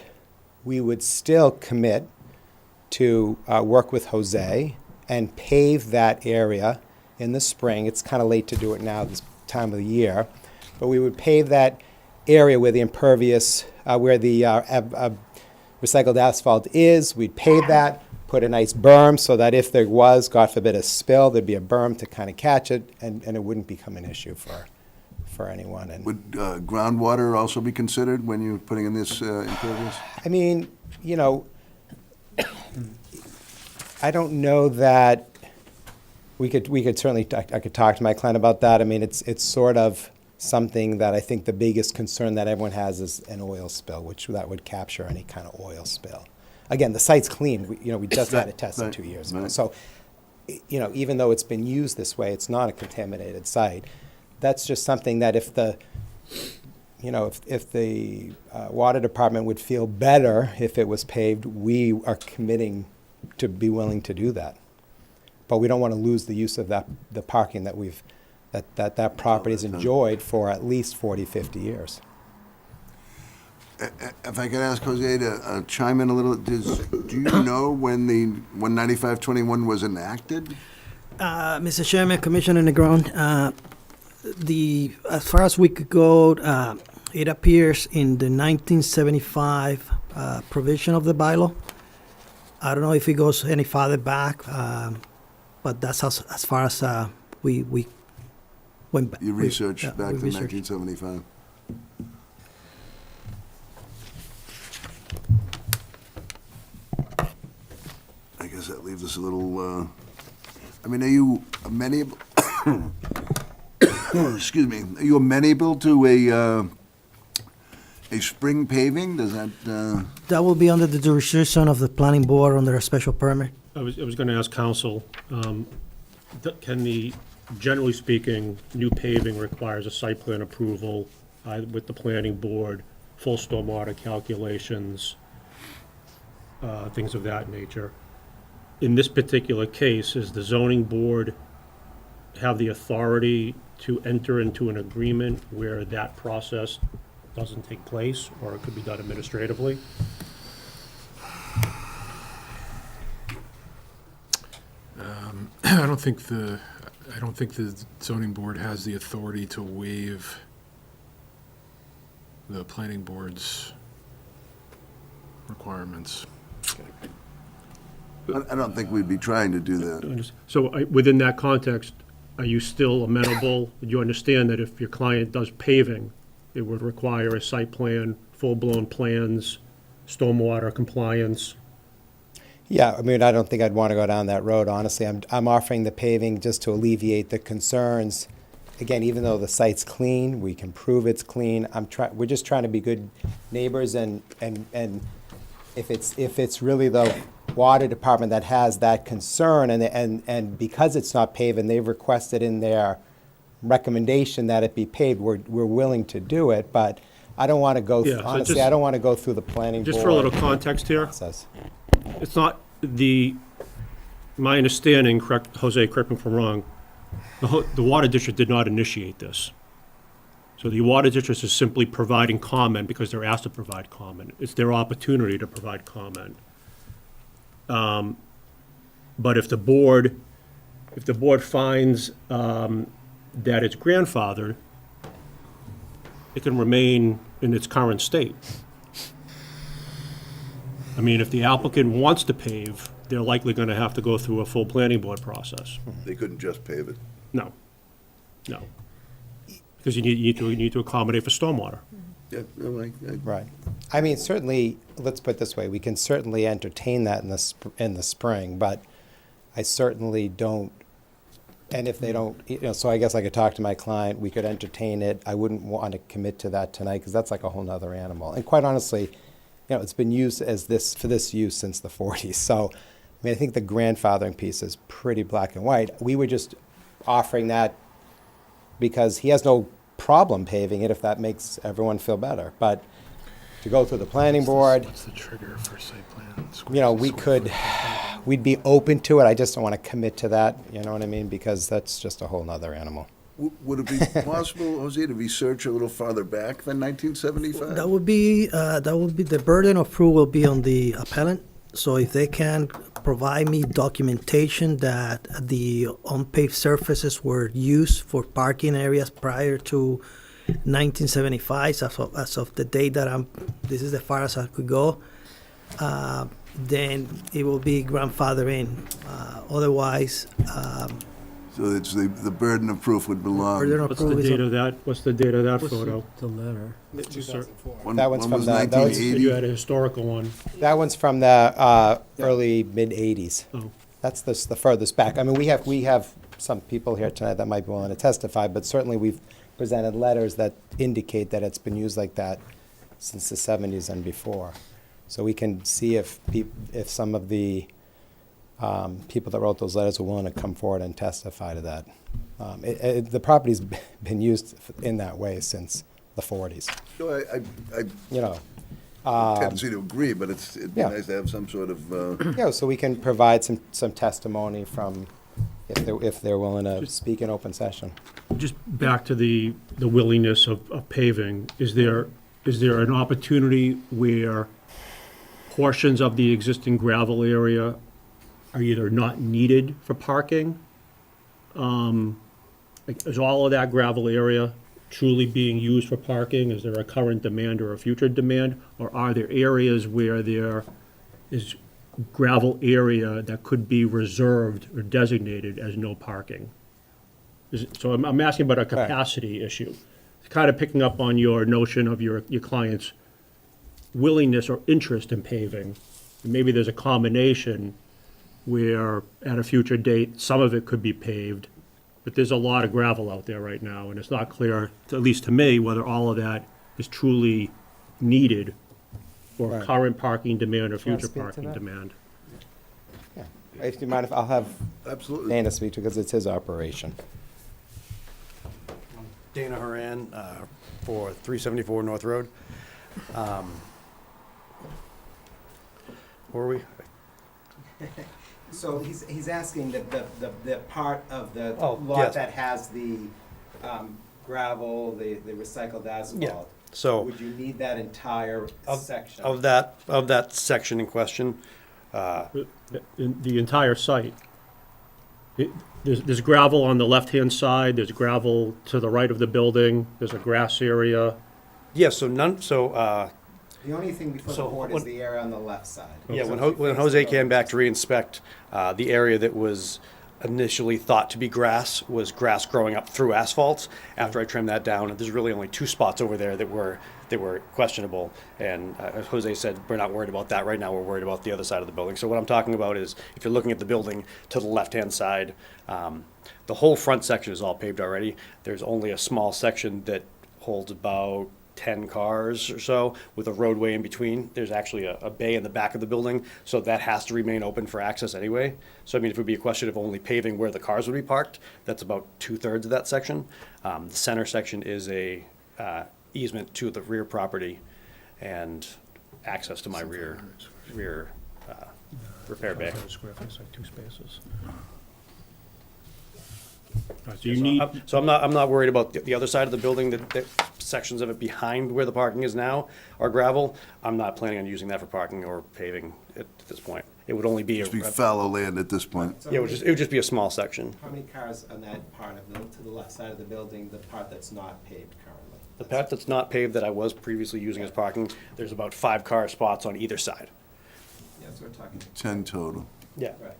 we would still commit to work with Jose and pave that area in the spring. It's kind of late to do it now, this time of the year, but we would pave that area where the impervious, where the recycled asphalt is. We'd pave that, put a nice berm so that if there was, God forbid, a spill, there'd be a berm to kind of catch it, and it wouldn't become an issue for anyone. And Would groundwater also be considered when you're putting in this impervious? I mean, you know, I don't know that we could certainly, I could talk to my client about that. I mean, it's sort of something that I think the biggest concern that everyone has is an oil spill, which that would capture any kind of oil spill. Again, the site's clean. We just had it tested 2 years ago. So, you know, even though it's been used this way, it's not a contaminated site. That's just something that if the, you know, if the water department would feel better if it was paved, we are committing to be willing to do that. But we don't want to lose the use of the parking that that property has enjoyed for at least 40, 50 years. If I could ask Jose to chime in a little, do you know when the 19521 was enacted? Mr. Chairman, Commissioner Negron, as far as we could go, it appears in the 1975 provision of the bylaw. I don't know if it goes any farther back, but that's as far as we went back. You researched Yeah, back we to researched. 1975. I guess that leaves us a little, I mean, are you amenable, excuse me, are you amenable to a spring paving? Does that, That will be under the jurisdiction of the planning board under a special permit. I was going to ask council, can the, generally speaking, new paving requires a site plan approval with the planning board, full stormwater calculations, things of that nature. In this particular case, does the zoning board have the authority to enter into an agreement where that process doesn't take place, or it could be done administratively? I don't think the zoning board has the authority to waive the planning board's requirements. I don't think we'd be trying to do that. So within that context, are you still amenable? Do you understand that if your client does paving, it would require a site plan, full-blown plans, stormwater compliance? Yeah, I mean, I don't think I'd want to go down that road, honestly. I'm offering the paving just to alleviate the concerns. Again, even though the site's clean, we can prove it's clean. We're just trying to be good neighbors, and if it's really the water department that has that concern, and because it's not paved, and they've requested in their recommendation that it be paved, we're willing to do it, but I don't want to go, Yeah, so honestly, just- I don't want to go through the planning board. Just for a little context here, process. it's not my understanding, correct, Jose, correct me if I'm wrong, the water district did not initiate this. So the water district is simply providing comment because they're asked to provide comment. It's their opportunity to provide comment. But if the board finds that it's grandfathered, it can remain in its current state. I mean, if the applicant wants to pave, they're likely going to have to go through a full planning board process. They couldn't just pave it. No, because you need to accommodate for stormwater. Yeah, no, Right. I mean, certainly, let's put it this way, we can certainly entertain that in the spring, but I certainly don't, and if they don't, so I guess I could talk to my client, we could entertain it. I wouldn't want to commit to that tonight, because that's like a whole nother animal. And quite honestly, it's been used for this use since the 40s. So, I mean, I think the grandfathering piece is pretty black and white. We were just offering that because he has no problem paving it if that makes everyone feel better. But to go through the planning board, What's the trigger for site plan? you know, we'd be open to it. I just don't want to commit to that, you know what I mean? Because that's just a whole nother animal. Would it be possible, Jose, to research a little farther back than 1975? That would be the burden of proof will be on the appellant. So if they can provide me documentation that the unpaved surfaces were used for parking areas prior to 1975, as of the date that this is the far as I could go, then it will be grandfathered in. Otherwise, So it's the burden of proof would belong. burden of What's the proof is date on- of that, what's the date of that photo? The letter. That one's from the, that was- You had a historical one. that one's from the early, mid-'80s. Oh. That's the furthest back. I mean, we have some people here tonight that might be willing to testify, but certainly we've presented letters that indicate that it's been used like that since the 70s and before. So we can see if some of the people that wrote those letters are willing to come forward and testify to that. The property's been used in that way since the 40s. No, I You know, tendency to agree, but it'd be yeah. nice to have some sort of, yeah, so we can provide some testimony from, if they're willing to speak in open session. Just back to the willingness of paving, is there an opportunity where portions of the existing gravel area are either not needed for parking? Like, is all of that gravel area truly being used for parking? Is there a current demand or a future demand? Or are there areas where there is gravel area that could be reserved or designated as no parking? So I'm asking about a capacity issue. Kind of picking up on your notion of your client's willingness or interest in paving. Maybe there's a combination where at a future date, some of it could be paved, but there's a lot of gravel out there right now, and it's not clear, at least to me, whether all of that is truly needed for Right. current parking demand or Do you wanna future speak to parking that? demand. Yeah. If you mind, if I'll have absolutely. Dana speak to, because it's his operation. Dana Haran, for 374 North Road. Where are we? So he's asking the part of the Oh, lot yes. that has the gravel, the recycled asphalt. Yeah, so- Would you need that entire section? Of that section in question, In the entire site. There's gravel on the left-hand side, there's gravel to the right of the building, there's a grass area. yeah, so The only thing before the So board is when- the area on the left side. yeah, So when if you when face Jose the came back to re-inspect, the area that was initially thought to be grass was grass growing up through asphalt. After I trimmed that down, there's really only 2 spots over there that were questionable. And as Jose said, we're not worried about that right now. We're worried about the other side of the building. So what I'm talking about is, if you're looking at the building to the left-hand side, the whole front section is all paved already. There's only a small section that holds about 10 cars or so with a roadway in between. There's actually a bay in the back of the building, so that has to remain open for access anyway. So I mean, if it would be a question of only paving where the cars would be parked, that's about 2/3 of that section. The center section is a easement to the rear property and access to my rear repair bay. Square foot, it's like 2 spaces. So you need, So I'm not worried about the other side of the building, that sections of it behind where the parking is now are gravel. I'm not planning on using that for parking or paving at this point. It would only be Just be fallow land at this point. Yeah, it would just be a small section. How many cars on that part of to the left side of the building, the part that's not paved currently? The path that's not paved that I was previously using as parking, there's about 5 car spots on either side. Yeah, so we're talking. 10 total. Yeah. Right.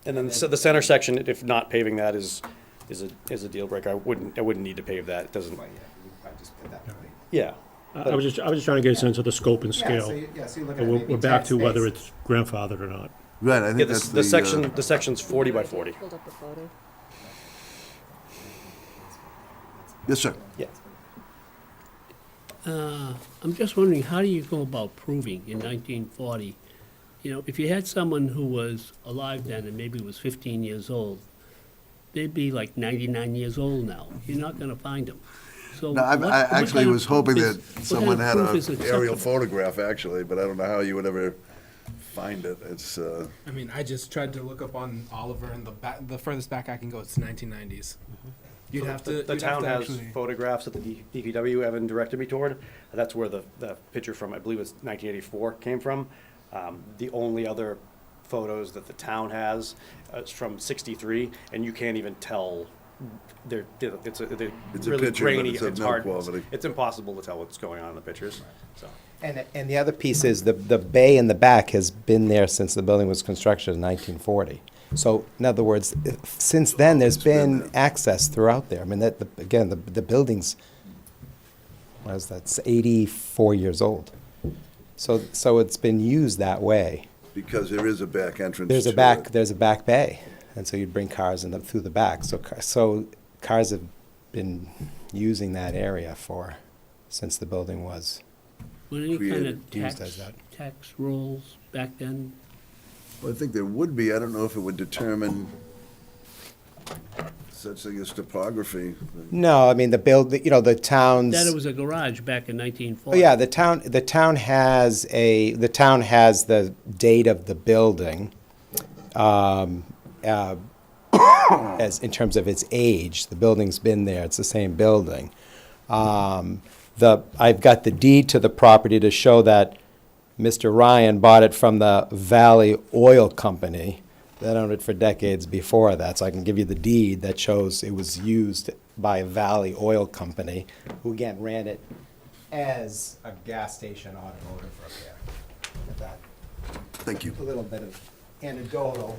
And then the center section, if not paving that is a deal breaker. I wouldn't need to pave that. It doesn't. Well, yeah, we probably just put that. Yeah. I was just trying to get a sense of the scope and Yeah, scale. so you- yeah, so you're looking And at we're maybe we're back 10 to whether spaces. it's grandfathered or not. Right, I Yeah, think that's the section's 40 by 40. Hold up the photo. Yes, sir. Yeah. I'm just wondering, how do you go about proving in 1940? You know, if you had someone who was alive then and maybe was 15 years old, they'd be like 99 years old now. You're not going to find them. So No, I what actually kind of was hoping proof that is- what kind someone of had proof an is aerial acceptable? photograph, actually, but I don't know how you would ever find it. It's, I mean, I just tried to look up on Oliver, and the furthest back I can go, it's 1990s. You'd So have to. the you'd have town to has actually- photographs that the DPW Evan directed me toward. That's where the picture from, I believe it's 1984, came from. The only other photos that the town has is from 63, and you can't even tell. They're really It's a picture, but grainy. it's of no hard. quality. It's impossible to tell what's going on in the pictures. So. And the other piece is the bay in the back has been there since the building was constructed in 1940. So, in other words, since then, there's been access throughout there. I mean, again, the building's, what is that, it's 84 years old. So it's been used that way. because there is a back entrance There's to a back, it. there's a back bay, and so you'd bring cars in through the back. So cars have been using that area since the building was. Were any kind Created, of used as that. tax rolls back then? Well, I think there would be. I don't know if it would determine such thing as topography. No, I mean, the town's. That it was a garage back in Oh, 1940. yeah, the town has the date of the building, as in terms of its age. The building's been there, it's the same building. I've got the deed to the property to show that Mr. Ryan bought it from the Valley Oil Company. They owned it for decades before that, so I can give you the deed that shows it was used by Valley Oil Company, who again ran it as a gas station automotive repair. Look at that. Thank you. A little bit of anecdotal.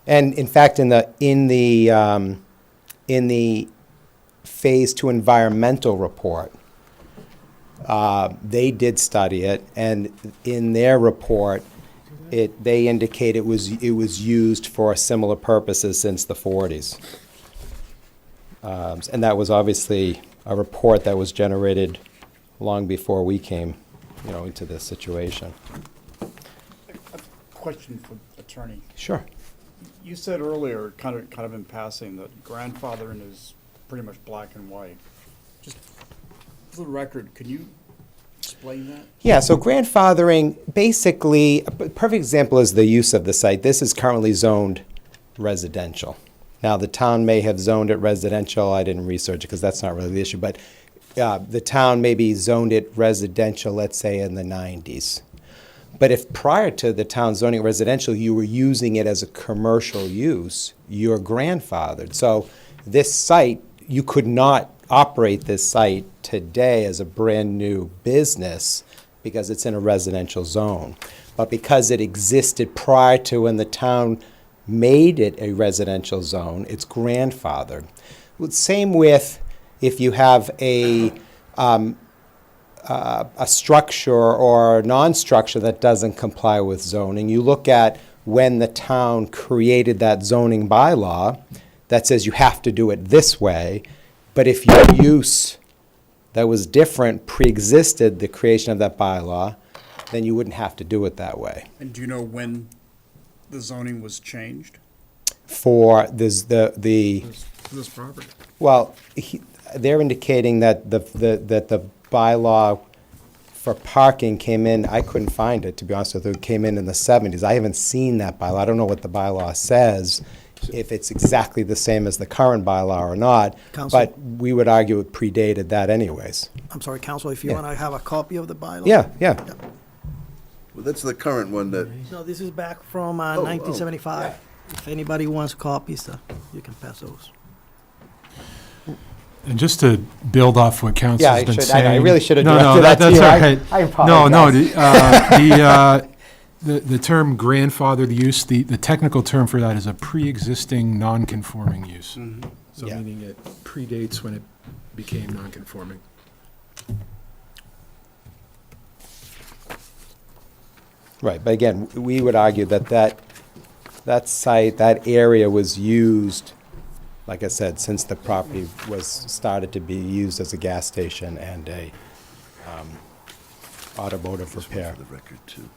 And in fact, in the Phase 2 environmental report, they did study it, and in their report, they indicate it was used for similar purposes since the 40s. And that was obviously a report that was generated long before we came, into this situation. Question for attorney. Sure. You said earlier, kind of in passing, that grandfathering is pretty much black and white. Just for the record, can you explain that? Yeah, so grandfathering, basically, a perfect example is the use of the site. This is currently zoned residential. Now, the town may have zoned it residential. I didn't research it because that's not really the issue, but the town maybe zoned it residential, let's say, in the 90s. But if prior to the town zoning residential, you were using it as a commercial use, you're grandfathered. So this site, you could not operate this site today as a brand-new business because it's in a residential zone. But because it existed prior to when the town made it a residential zone, it's grandfathered. Same with if you have a structure or non-structure that doesn't comply with zoning. You look at when the town created that zoning bylaw that says you have to do it this way, but if your use that was different pre-existed the creation of that bylaw, then you wouldn't have to do it that way. And do you know when the zoning was changed? For this, For this property? well, they're indicating that the bylaw for parking came in, I couldn't find it, to be honest with you, it came in the 70s. I haven't seen that bylaw. I don't know what the bylaw says, if it's exactly the same as the current bylaw or not, Counsel. but we would argue it predated that anyways. I'm sorry, Counsel, if you Yeah. want to have a copy of the bylaw? Yeah. Well, that's the current one that, No, this is back from 1975. If anybody wants copies, you can pass those. And just to build off what Yeah, Council's been saying. I really should have No, directed that to that's you. all right. I No, apologize. the term grandfathered use, the technical term for that is a pre-existing non-conforming use. So Yeah. meaning it predates when it became non-conforming. Right, but again, we would argue that site, that area was used, like I said, since the property was started to be used as a gas station and a automotive repair. for the record, too.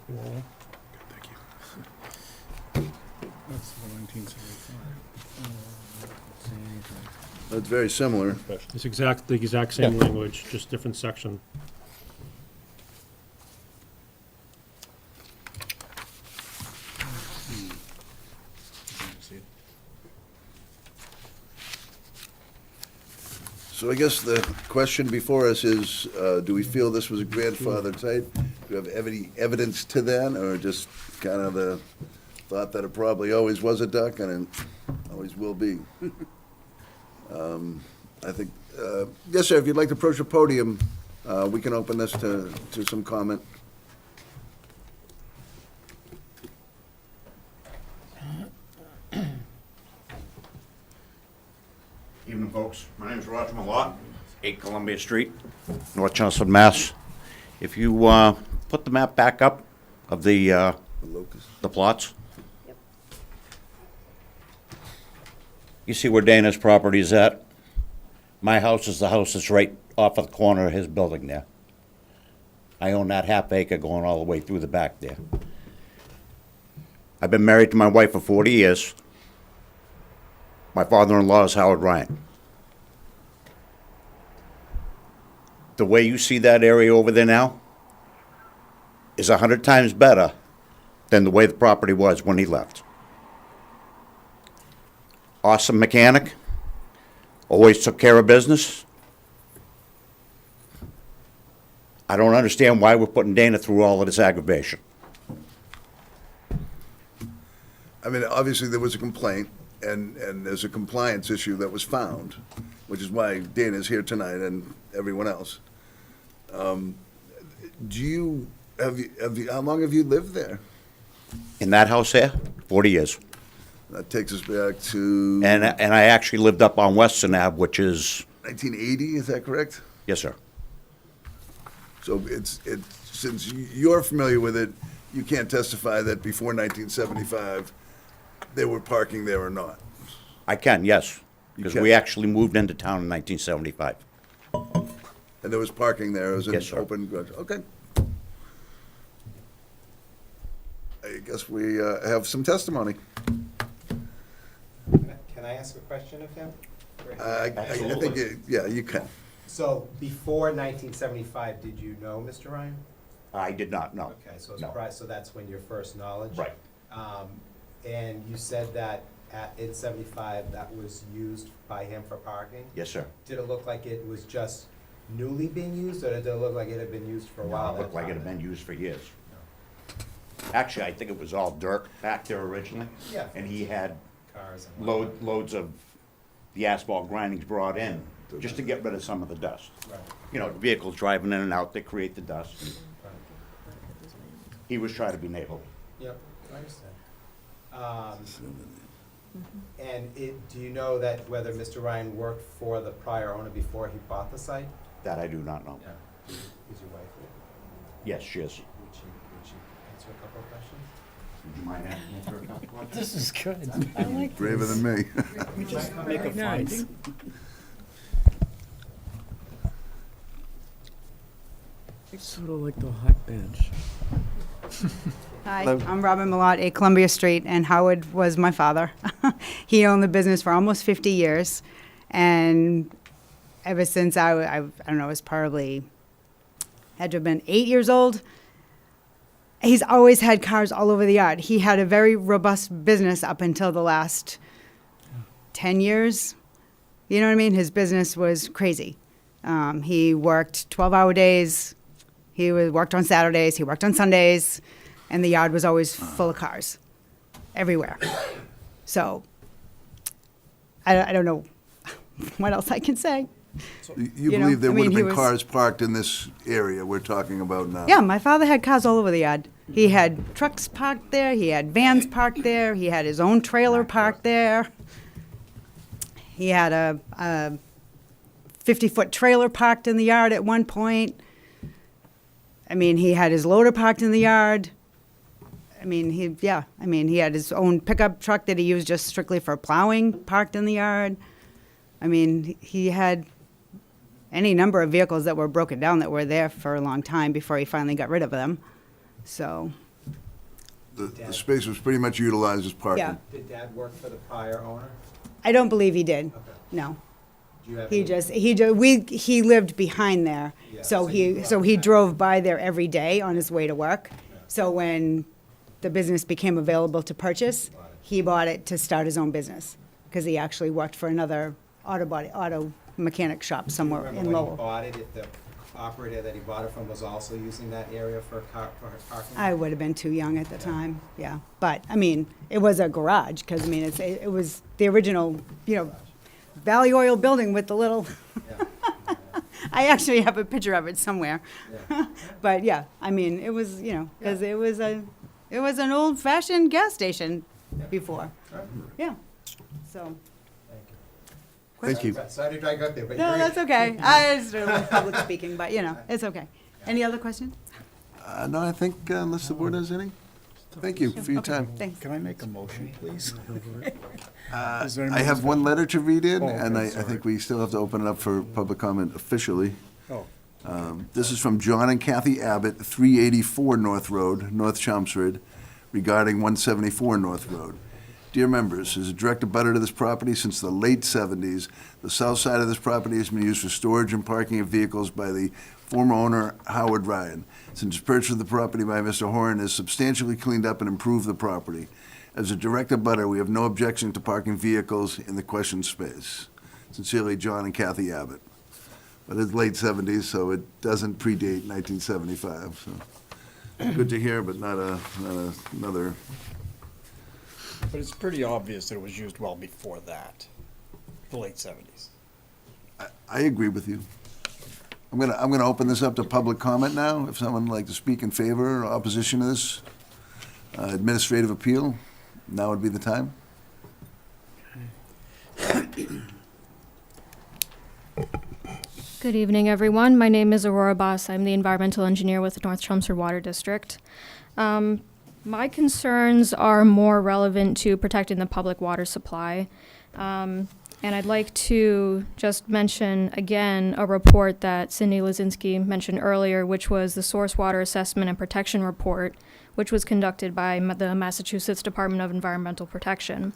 wall. Thank you. That's the 1975. That's very similar. It's the exact same language, just different section. So I guess the question before us is, do we feel this was a grandfathered site? Do we have any evidence to that, or just kind of the thought that it probably always was a duck and it always will be? I think, yes, sir, if you'd like to approach the podium, we can open this to some comment. Evening, folks. My name is Roger Malott, 8 Columbia Street, North Chelmsford, Mass. If you put the map back up of the plots. You see where Dana's property is at? My house is the house that's right off of the corner of his building there. I own that half acre going all the way through the back there. I've been married to my wife for 40 years. My father-in-law is Howard Ryan. The way you see that area over there now is 100 times better than the way the property was when he left. Awesome mechanic, always took care of business. I don't understand why we're putting Dana through all of this aggravation. I mean, obviously, there was a complaint, and there's a compliance issue that was found, which is why Dana's here tonight and everyone else. How long have you lived there? In that house here, 40 years. That takes us back to... And I actually lived up on Western Ave, which is... 1980, is that correct? Yes, sir. So since you're familiar with it, you can't testify that before 1975, they were parking there or not? I can, yes, because we actually moved into town in 1975. And there was parking there, it was an Yes, sir. open garage, okay. I guess we have some testimony. Can I ask a question of him? I think, yeah, you can. So before 1975, did you know Mr. Ryan? I did not, no. Okay, so, No. so that's when your first knowledge? Right. And you said that in 75, that was used by him for parking? Yes, sir. Did it look like it was just newly being used, or did it look like it had been used for a while? It looked like it had been used for years. Actually, I think it was all dirt back there originally. Yeah. And he had Cars and loads of the asphalt grindings brought in, just to get rid of some of the dust. Right. You know, vehicles driving in and out, they create the dust. And he was trying to be neighborly. Yep, I understand. And do you know that whether Mr. Ryan worked for the prior owner before he bought the site? That I do not know. Yeah. Is your wife here? Yes, she is. Would she answer a couple of questions? Would you mind asking her a couple questions? This is good. I like Braver than me. We just make a Nice. finding. It's sort of like the hot bench. Hi, Hello. I'm Robin Malott, 8 Columbia Street, and Howard was my father. He owned the business for almost 50 years, and ever since I don't know, I was probably, had to have been 8 years old, he's always had cars all over the yard. He had a very robust business up until the last 10 years. You know what I mean? His business was crazy. He worked 12-hour days. He worked on Saturdays. He worked on Sundays. And the yard was always full of cars, everywhere. So, I don't know what else I can say. You know, believe there I would mean, have he been was- cars parked in this area we're talking about now? Yeah, my father had cars all over the yard. He had trucks parked there. He had vans parked there. He had his own trailer parked there. He had a 50-foot trailer parked in the yard at one point. I mean, he had his loader parked in the yard. I mean, he had his own pickup truck that he used just strictly for plowing parked in the yard. I mean, he had any number of vehicles that were broken down that were there for a long time before he finally got rid of them. So, the space was pretty much utilized as parking. Yeah. Did Dad work for the prior owner? I don't believe he did. No. Do you have He any- just, he lived behind there. Yeah, So so you he drove by there every day on his way to work. So when the business became available to purchase, he bought it to start his own business. Because he actually worked for another auto mechanic shop somewhere Remember in when he Lowell. bought it, if the operator that he bought it from was also using that area for parking? I would have been too young at the time, yeah. But, I mean, it was a garage, because, I mean, it was the original, Valley Oil building with the little, I actually have a picture of it somewhere. But, yeah, I mean, it was, because it was an old-fashioned gas station before. Yeah, so. Thank you. Sorry to drag you up there, but No, you're- that's okay. I just don't like public speaking, but, it's okay. Any other questions? No, I think unless the board has any. Thank you for your time. Thanks. Can I make a motion, please? I have one letter to read in, Oh, okay, and I sorry. think we still have to open it up for public comment officially. Oh. This is from John and Kathy Abbott, 384 North Road, North Chelmsford, regarding 174 North Road. Dear members, as a direct abutter to this property since the late 70s, the south side of this property has been used for storage and parking of vehicles by the former owner, Howard Ryan. Since purchase of the property by Mr. Horan has substantially cleaned up and improved the property. As a direct abutter, we have no objection to parking vehicles in the questioned space. Sincerely, John and Kathy Abbott. But it's late 70s, so it doesn't predate 1975, so. Good to hear, but not another. But it's pretty obvious that it was used well before that, the late 70s. I agree with you. I'm gonna open this up to public comment now. If someone would like to speak in favor or opposition to this administrative appeal, now would be the time. Good evening, everyone. My name is Aurora Boss. I'm the environmental engineer with the North Chelmsford Water District. My concerns are more relevant to protecting the public water supply. And I'd like to just mention again a report that Cindy Lazinski mentioned earlier, which was the Source Water Assessment and Protection Report, which was conducted by the Massachusetts Department of Environmental Protection.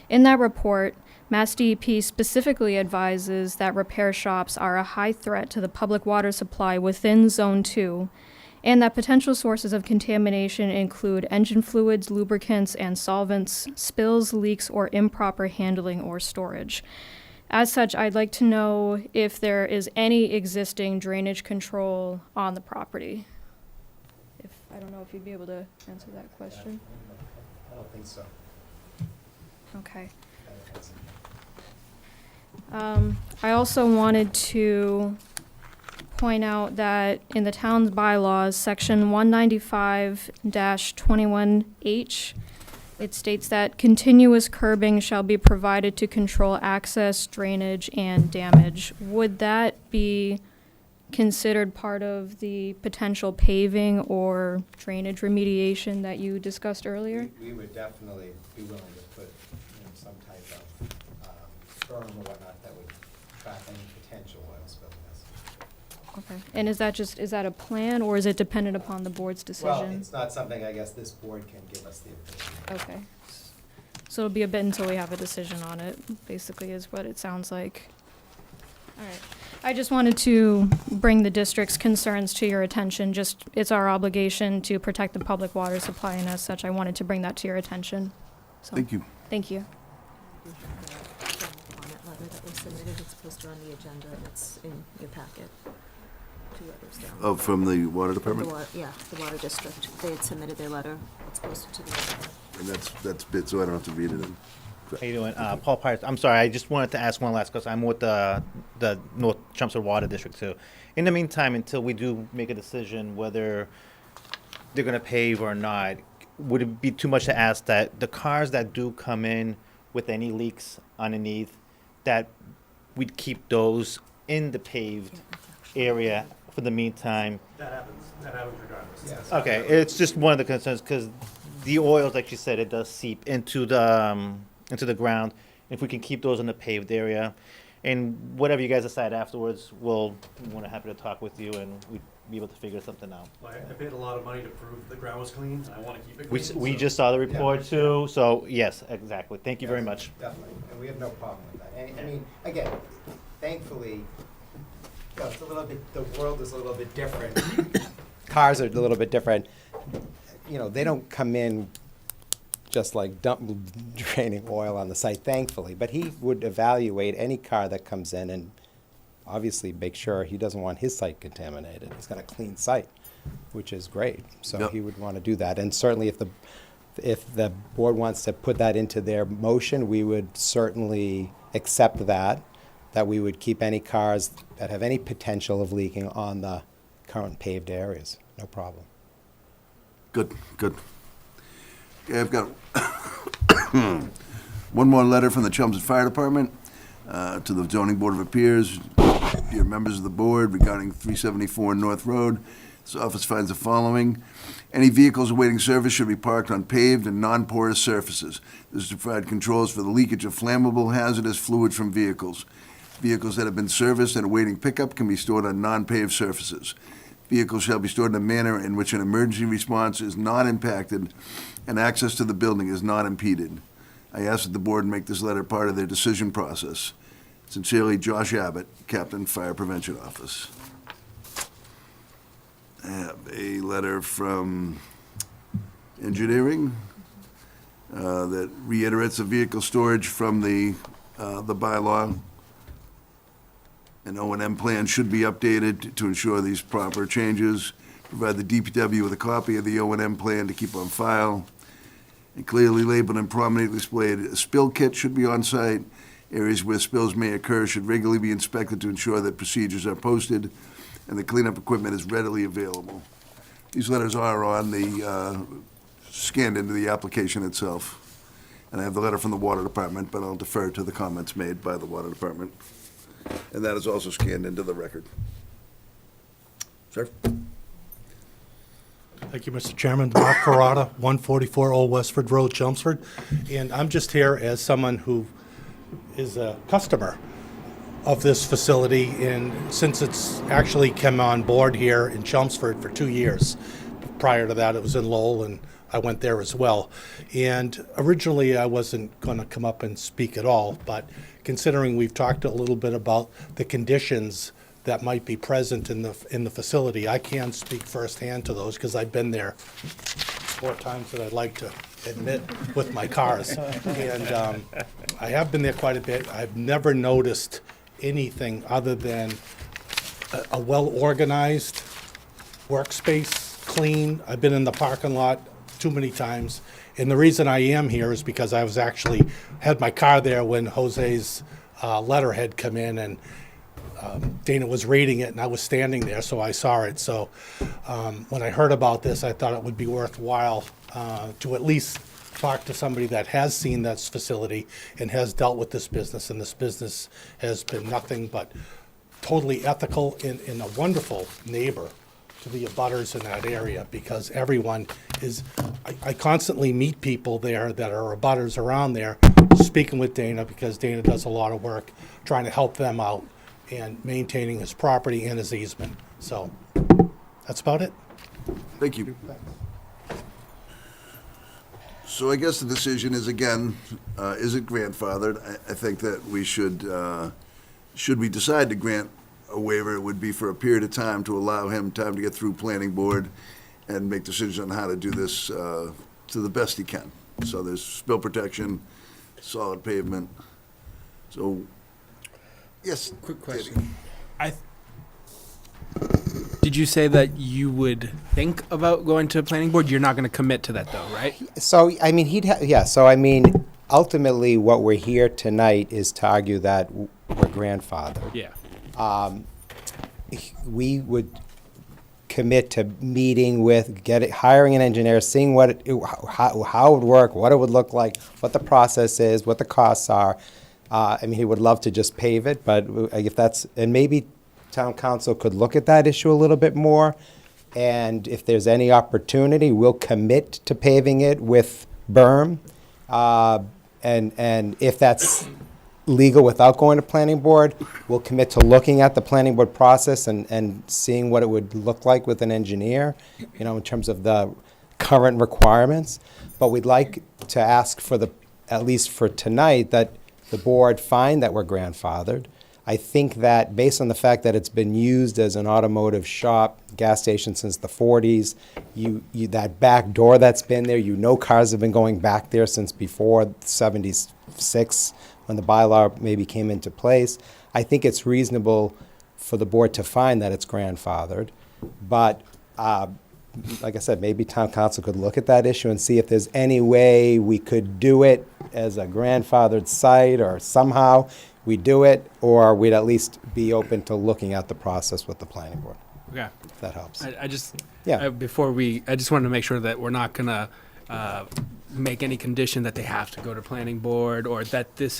In that report, Mass DEP specifically advises that repair shops are a high threat to the public water supply within Zone 2, and that potential sources of contamination include engine fluids, lubricants, and solvents, spills, leaks, or improper handling or storage. As such, I'd like to know if there is any existing drainage control on the property. I don't know if you'd be able to answer that question. I don't think so. Okay. I also wanted to point out that in the town's bylaws, section 195-21H, it states that continuous curbing shall be provided to control access, drainage, and damage. Would that be considered part of the potential paving or drainage remediation that you discussed earlier? We would definitely be willing to put some type of berm or whatnot that would trap any potential oil spill. Okay. And is that a plan, or is it dependent upon the board's decision? Well, it's not something I guess this board can give us the opinion. Okay. So it'll be a bit until we have a decision on it, basically, is what it sounds like. All right. I just wanted to bring the district's concerns to your attention. It's our obligation to protect the public water supply, and as such, I wanted to bring that to your attention. So, Thank you. Thank you. Comment letter that was submitted. It's posted on the agenda, and it's in your packet. Two letters down. Oh, from the water department? Yeah, the water district. They had submitted their letter. It's posted to the agenda. And that's bit, so I don't have to read it in. How you doing? Paul Pires. I'm sorry, I just wanted to ask one last question. I'm with the North Chelmsford Water District too. In the meantime, until we do make a decision whether they're gonna pave or not, would it be too much to ask that the cars that do come in with any leaks underneath, that we'd keep those in the paved area for the meantime? That happens regardless. Yes. Okay, it's just one of the concerns, because the oils, like you said, it does seep into the ground. If we can keep those in the paved area, And whatever you guys decide afterwards, we're happy to talk with you and we'd be able to figure something out. I paid a lot of money to prove the ground was clean, and I want to keep it clean. We so- just saw the report Yeah. too, so yes, exactly. Thank you very much. Definitely, and we have no problem with that. And, I mean, again, thankfully, you know, it's a little bit, the world is a little bit different. Cars are a little bit different. You know, they don't come in just like draining oil on the site, thankfully. But he would evaluate any car that comes in and obviously make sure he doesn't want his site contaminated. He's got a clean site, which is great. So Yep. he would want to do that. And certainly if the board wants to put that into their motion, we would certainly accept that we would keep any cars that have any potential of leaking on the current paved areas. No problem. Good, good. Okay, I've got one more letter from the Chelmsford Fire Department to the Zoning Board of Appeals. Dear members of the board, regarding 374 North Road, this office finds the following. Any vehicles awaiting service should be parked on paved and non-porous surfaces. This is to provide controls for the leakage of flammable hazardous fluid from vehicles. Vehicles that have been serviced and awaiting pickup can be stored on non-paved surfaces. Vehicles shall be stored in a manner in which an emergency response is not impacted and access to the building is not impeded. I ask that the board make this letter part of their decision process. Sincerely, Josh Abbott, Captain Fire Prevention Office. I have a letter from engineering that reiterates the vehicle storage from the bylaw. An O&M plan should be updated to ensure these proper changes. Provide the DPW with a copy of the O&M plan to keep on file. And clearly labeled and prominently displayed, a spill kit should be on site. Areas where spills may occur should regularly be inspected to ensure that procedures are posted and the cleanup equipment is readily available. These letters are on the, scanned into the application itself. And I have the letter from the Water Department, but I'll defer to the comments made by the Water Department. And that is also scanned into the record. Sir? Thank you, Mr. Chairman. Mark Carrata, 144 Old Westford Road, Chelmsford. And I'm just here as someone who is a customer of this facility, and since it's actually come on board here in Chelmsford for 2 years. Prior to that, it was in Lowell, and I went there as well. And originally, I wasn't going to come up and speak at all, but considering we've talked a little bit about the conditions that might be present in the facility, I can speak firsthand to those because I've been there 4 times that I'd like to admit with my cars. And I have been there quite a bit. I've never noticed anything other than a well-organized workspace, clean. I've been in the parking lot too many times. And the reason I am here is because I was actually, had my car there when Jose's letter had come in, and Dana was reading it and I was standing there, so I saw it. So when I heard about this, I thought it would be worthwhile to at least talk to somebody that has seen this facility and has dealt with this business, and this business has been nothing but totally ethical and a wonderful neighbor to the abutters in that area, because everyone is, I constantly meet people there that are abutters around there, speaking with Dana, because Dana does a lot of work trying to help them out and maintaining his property and his easement. So that's about it. Thank you. So I guess the decision is, again, is it grandfathered? I think that we should we decide to grant a waiver, it would be for a period of time to allow him time to get through planning board and make decisions on how to do this to the best he can. So there's spill protection, solid pavement. So, yes. Quick question. Did you say that you would think about going to planning board? You're not going to commit to that, though, right? So, I mean, so, I mean, ultimately, what we're here tonight is to argue that we're grandfathered. Yeah. We would commit to meeting with, hiring an engineer, seeing how it would work, what it would look like, what the process is, what the costs are. I mean, he would love to just pave it, but if that's, and maybe town council could look at that issue a little bit more. And if there's any opportunity, we'll commit to paving it with berm. And if that's legal without going to planning board. We'll commit to looking at the planning board process and seeing what it would look like with an engineer, in terms of the current requirements. But we'd like to ask for at least for tonight, that the board find that we're grandfathered. I think that based on the fact that it's been used as an automotive shop, gas station since the 40s, that back door that's been there, cars have been going back there since before 76, when the bylaw maybe came into place. I think it's reasonable for the board to find that it's grandfathered. But like I said, maybe town council could look at that issue and see if there's any way we could do it as a grandfathered site, or somehow we do it, or we'd at least be open to looking at the process with the planning board. Okay. If that helps. I just, Yeah. I just wanted to make sure that we're not gonna make any condition that they have to go to planning board, or that this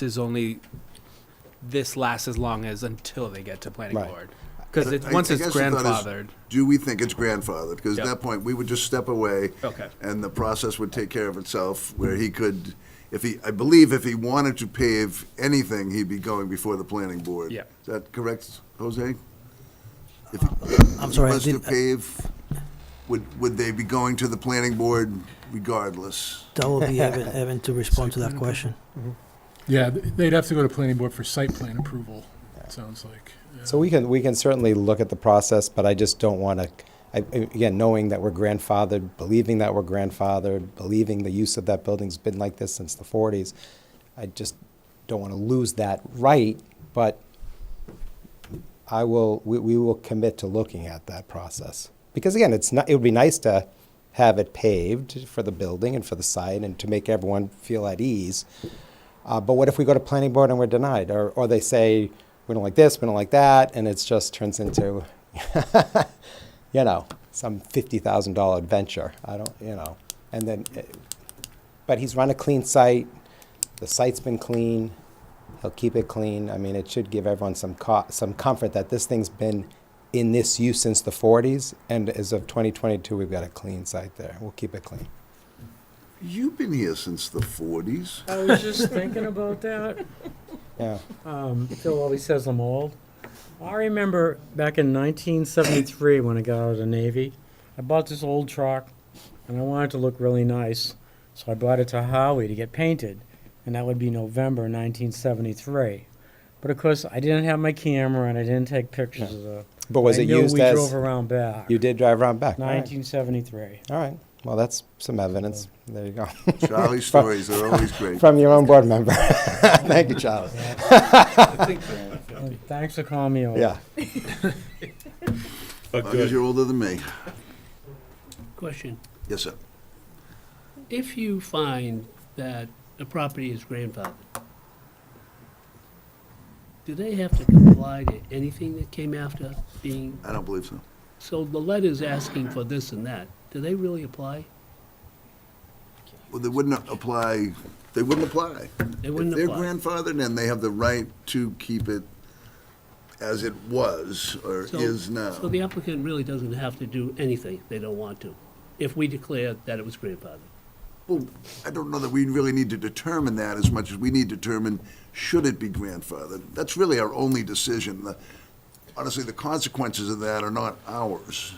lasts as long as until they get to planning Right. board. Because I once it's guess the thought is, grandfathered. do we think it's grandfathered? Because at Yep. that point, we would just step away. Okay. And the process would take care of itself, where he could, I believe if he wanted to pave anything, he'd be going before the planning board. Yeah. Is that correct, Jose? I'm sorry, I If he didn't- wants to pave, would they be going to the planning board regardless? That will be Evan to respond to that question. Yeah, they'd have to go to planning board for site plan approval, it sounds like. Yeah. So we can certainly look at the process, but I just don't want to, again, knowing that we're grandfathered, believing that we're grandfathered, believing the use of that building's been like this since the 40s, I just don't want to lose that right, but we will commit to looking at that process. Because again, it would be nice to have it paved for the building and for the site and to make everyone feel at ease. But what if we go to planning board and we're denied? Or they say, we don't like this, we don't like that, and it just turns into, some $50,000 adventure. And then, but he's run a clean site. The site's been clean. He'll keep it clean. I mean, it should give everyone some comfort that this thing's been in this use since the 40s, and as of 2022, we've got a clean site there. We'll keep it clean. You've been here since the 40s. I was just thinking about that. Yeah. Phil always says I'm old. I remember back in 1973 when I got out of the Navy, I bought this old truck, and I wanted it to look really nice, so I brought it to Howie to get painted, and that would be November 1973. But of course, I didn't have my camera, and I didn't take pictures of the. But was I it knew used we as? drove around back. You did drive around back. All right. 1973. All right. Well, that's some evidence. There you go. Charlie's stories are always great. From your own board member. Thank you, Charlie. Thanks for calling me over. Yeah. As long as you're older than me. Question. Yes, sir. If you find that a property is grandfathered, do they have to comply to anything that came after being? I don't believe so. So the letters asking for this and that, do they really apply? Well, they wouldn't apply. They wouldn't apply. They wouldn't If they're apply. grandfathered, then they have the right to keep it as it was or So- is now. So the applicant really doesn't have to do anything they don't want to, if we declare that it was grandfathered. Well, I don't know that we really need to determine that as much as we need to determine, should it be grandfathered? That's really our only decision. Honestly, the consequences of that are not ours.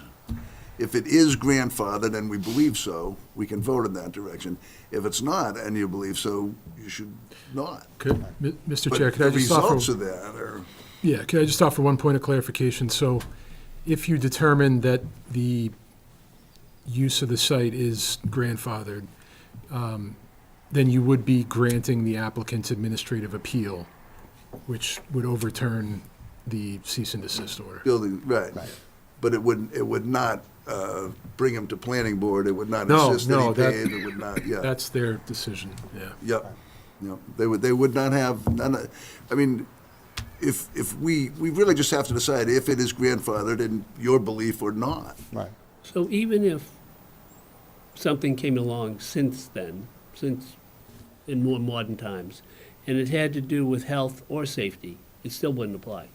If it is grandfathered and we believe so, we can vote in that direction. If it's not and you believe so, you should not. Mr. But Chair, could I just the offer? results of that are, Yeah, could I just offer one point of clarification? So if you determine that the use of the site is grandfathered, then you would be granting the applicant's administrative appeal, which would overturn the cease and desist order. building, right. But it would not bring them to planning board, it would not No, insist that no, he that- pave, it would not, yeah. That's their decision, yeah. Yep, no, they would not have, I mean, if we really just have to decide if it is grandfathered in your belief or not. Right. So even if something came along since then, since in more modern times, and it had to do with health or safety, it still wouldn't apply.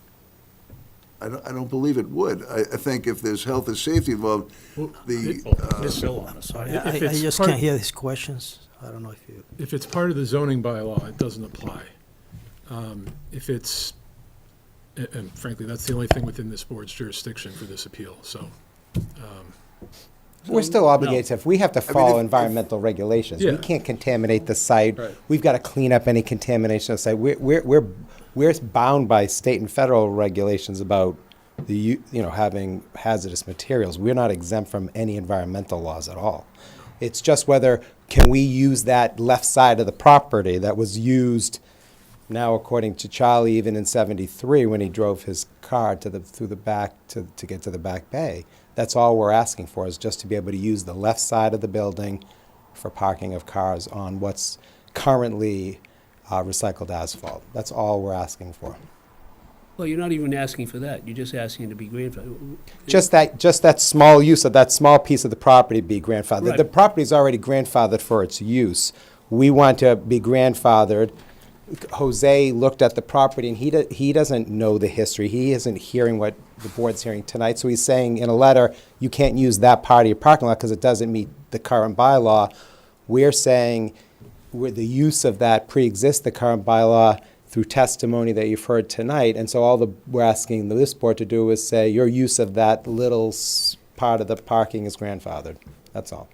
I don't believe it would. I think if there's health and safety involved, It's still on. Sorry, I just can't hear these questions. I don't know if you. If it's part of the zoning bylaw, it doesn't apply. If it's, and frankly, that's the only thing within this board's jurisdiction for this appeal, so. We're still obligated, if we have to mean, follow if- environmental regulations. We Yeah. can't contaminate the site. Right. We've got to clean up any contamination of the site. We're bound by state and federal regulations about having hazardous materials. We're not exempt from any environmental laws at all. It's just whether, can we use that left side of the property that was used now, according to Charlie, even in '73, when he drove his car through the back to get to the back bay. That's all we're asking for, is just to be able to use the left side of the building for parking of cars on what's currently recycled asphalt. That's all we're asking for. Well, you're not even asking for that. You're just asking to be grandfathered. Just that small use of that small piece of the property be grandfathered. Right. The property's already grandfathered for its use. We want to be grandfathered. Jose looked at the property, and he doesn't know the history. He isn't hearing what the board's hearing tonight. So he's saying in a letter, you can't use that part of your parking lot because it doesn't meet the current bylaw. We're saying the use of that pre-exists the current bylaw through testimony that you've heard tonight. And so we're asking this board to do is say your use of that little part of the parking is grandfathered. That's all.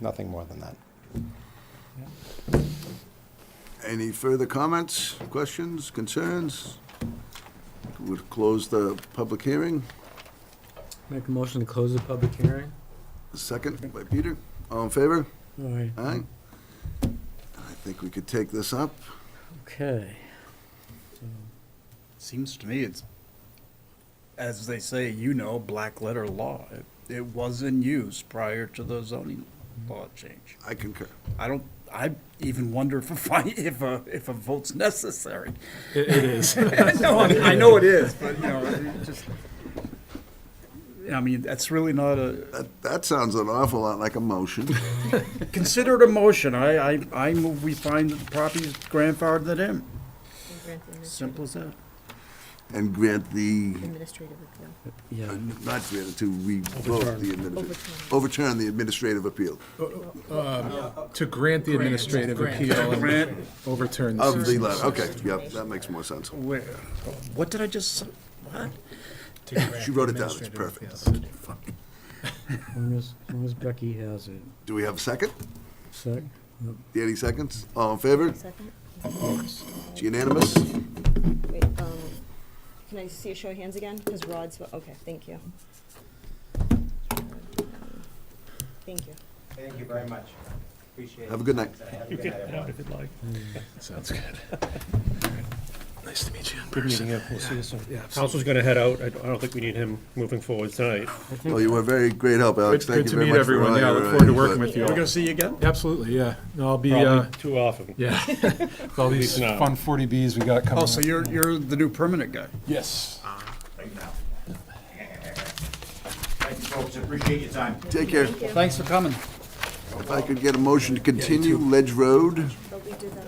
Nothing more than that. Any further comments, questions, concerns? We'll close the public hearing. Make a motion to close the public hearing? Second by Peter. All in favor? All right. Aye. I think we could take this up. Okay. Seems to me it's, as they say, black letter law. It was in use prior to the zoning law change. I concur. I even wonder if a vote's necessary. It is. I know it is, but it just. I mean, that's really not a. That sounds an awful lot like a motion. Consider it a motion. I move we find that the property is grandfathered in. Simple as that. And grant the, Yeah. not grant it, to revoke the overturn the administrative appeal To grant the administrative appeal and overturn the. of the cease and letter. desist. Okay, yep, that makes more sense. Where? What did I just? What? She wrote it down, it's perfect. As long as Becky has it. Do we have a second? Sec? Danny seconds? All in favor? Second? It's unanimous? Wait, can I see a show of hands again? Because Rod's, okay, thank you. Thank you. Thank you very much. Appreciate it. Have a good night. You can head out if you'd like. Sounds good. Nice to meet you in Good person. meeting you. We'll see you soon. Yeah, Council's gonna head out. I don't think we need him moving forward tonight. Well, you were very great help, Alex. Good Thank to you very meet much for everyone. all Yeah, I your look forward to working input. with you We're all. gonna see you again. Absolutely, yeah. No, I'll be, Probably too often. yeah. With all these now. fun 40Bs we got coming. Oh, so you're the new permanent guy. Yes. Right now. Thank you, folks. Appreciate your time. Take care. Thanks for coming. If I could get a motion to continue Ledge Road,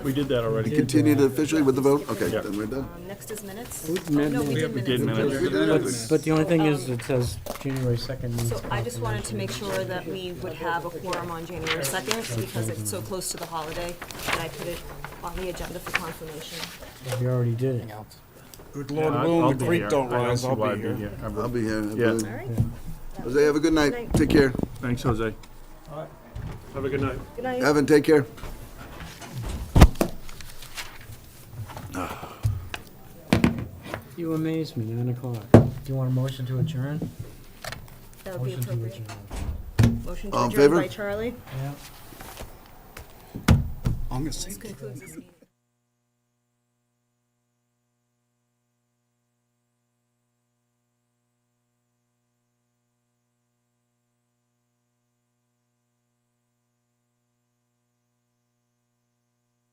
We did that already. continued officially with the vote? Okay, then we're done. Next is minutes? Min- No, we did did minutes. minutes. But the only thing is, it says January 2nd. means So I just wanted to make sure that we would have a quorum on January 2nd, because it's so close to the holiday, and I put it on the agenda for confirmation. We already did it. Good Yeah, Lord I'll willing, be the creek here. don't I rise. see I'll why be here. I'll be here. Yeah. All right? Jose, have a good night. Take care. Thanks, Jose. Have a good night. Good night. Evan, take care. You amaze me, 9 o'clock. Do you want a motion to adjourn? That would be Motion to appropriate. adjourn. Motion to All in adjourn favor? by Charlie. Yeah. I'm gonna say. This concludes this meeting.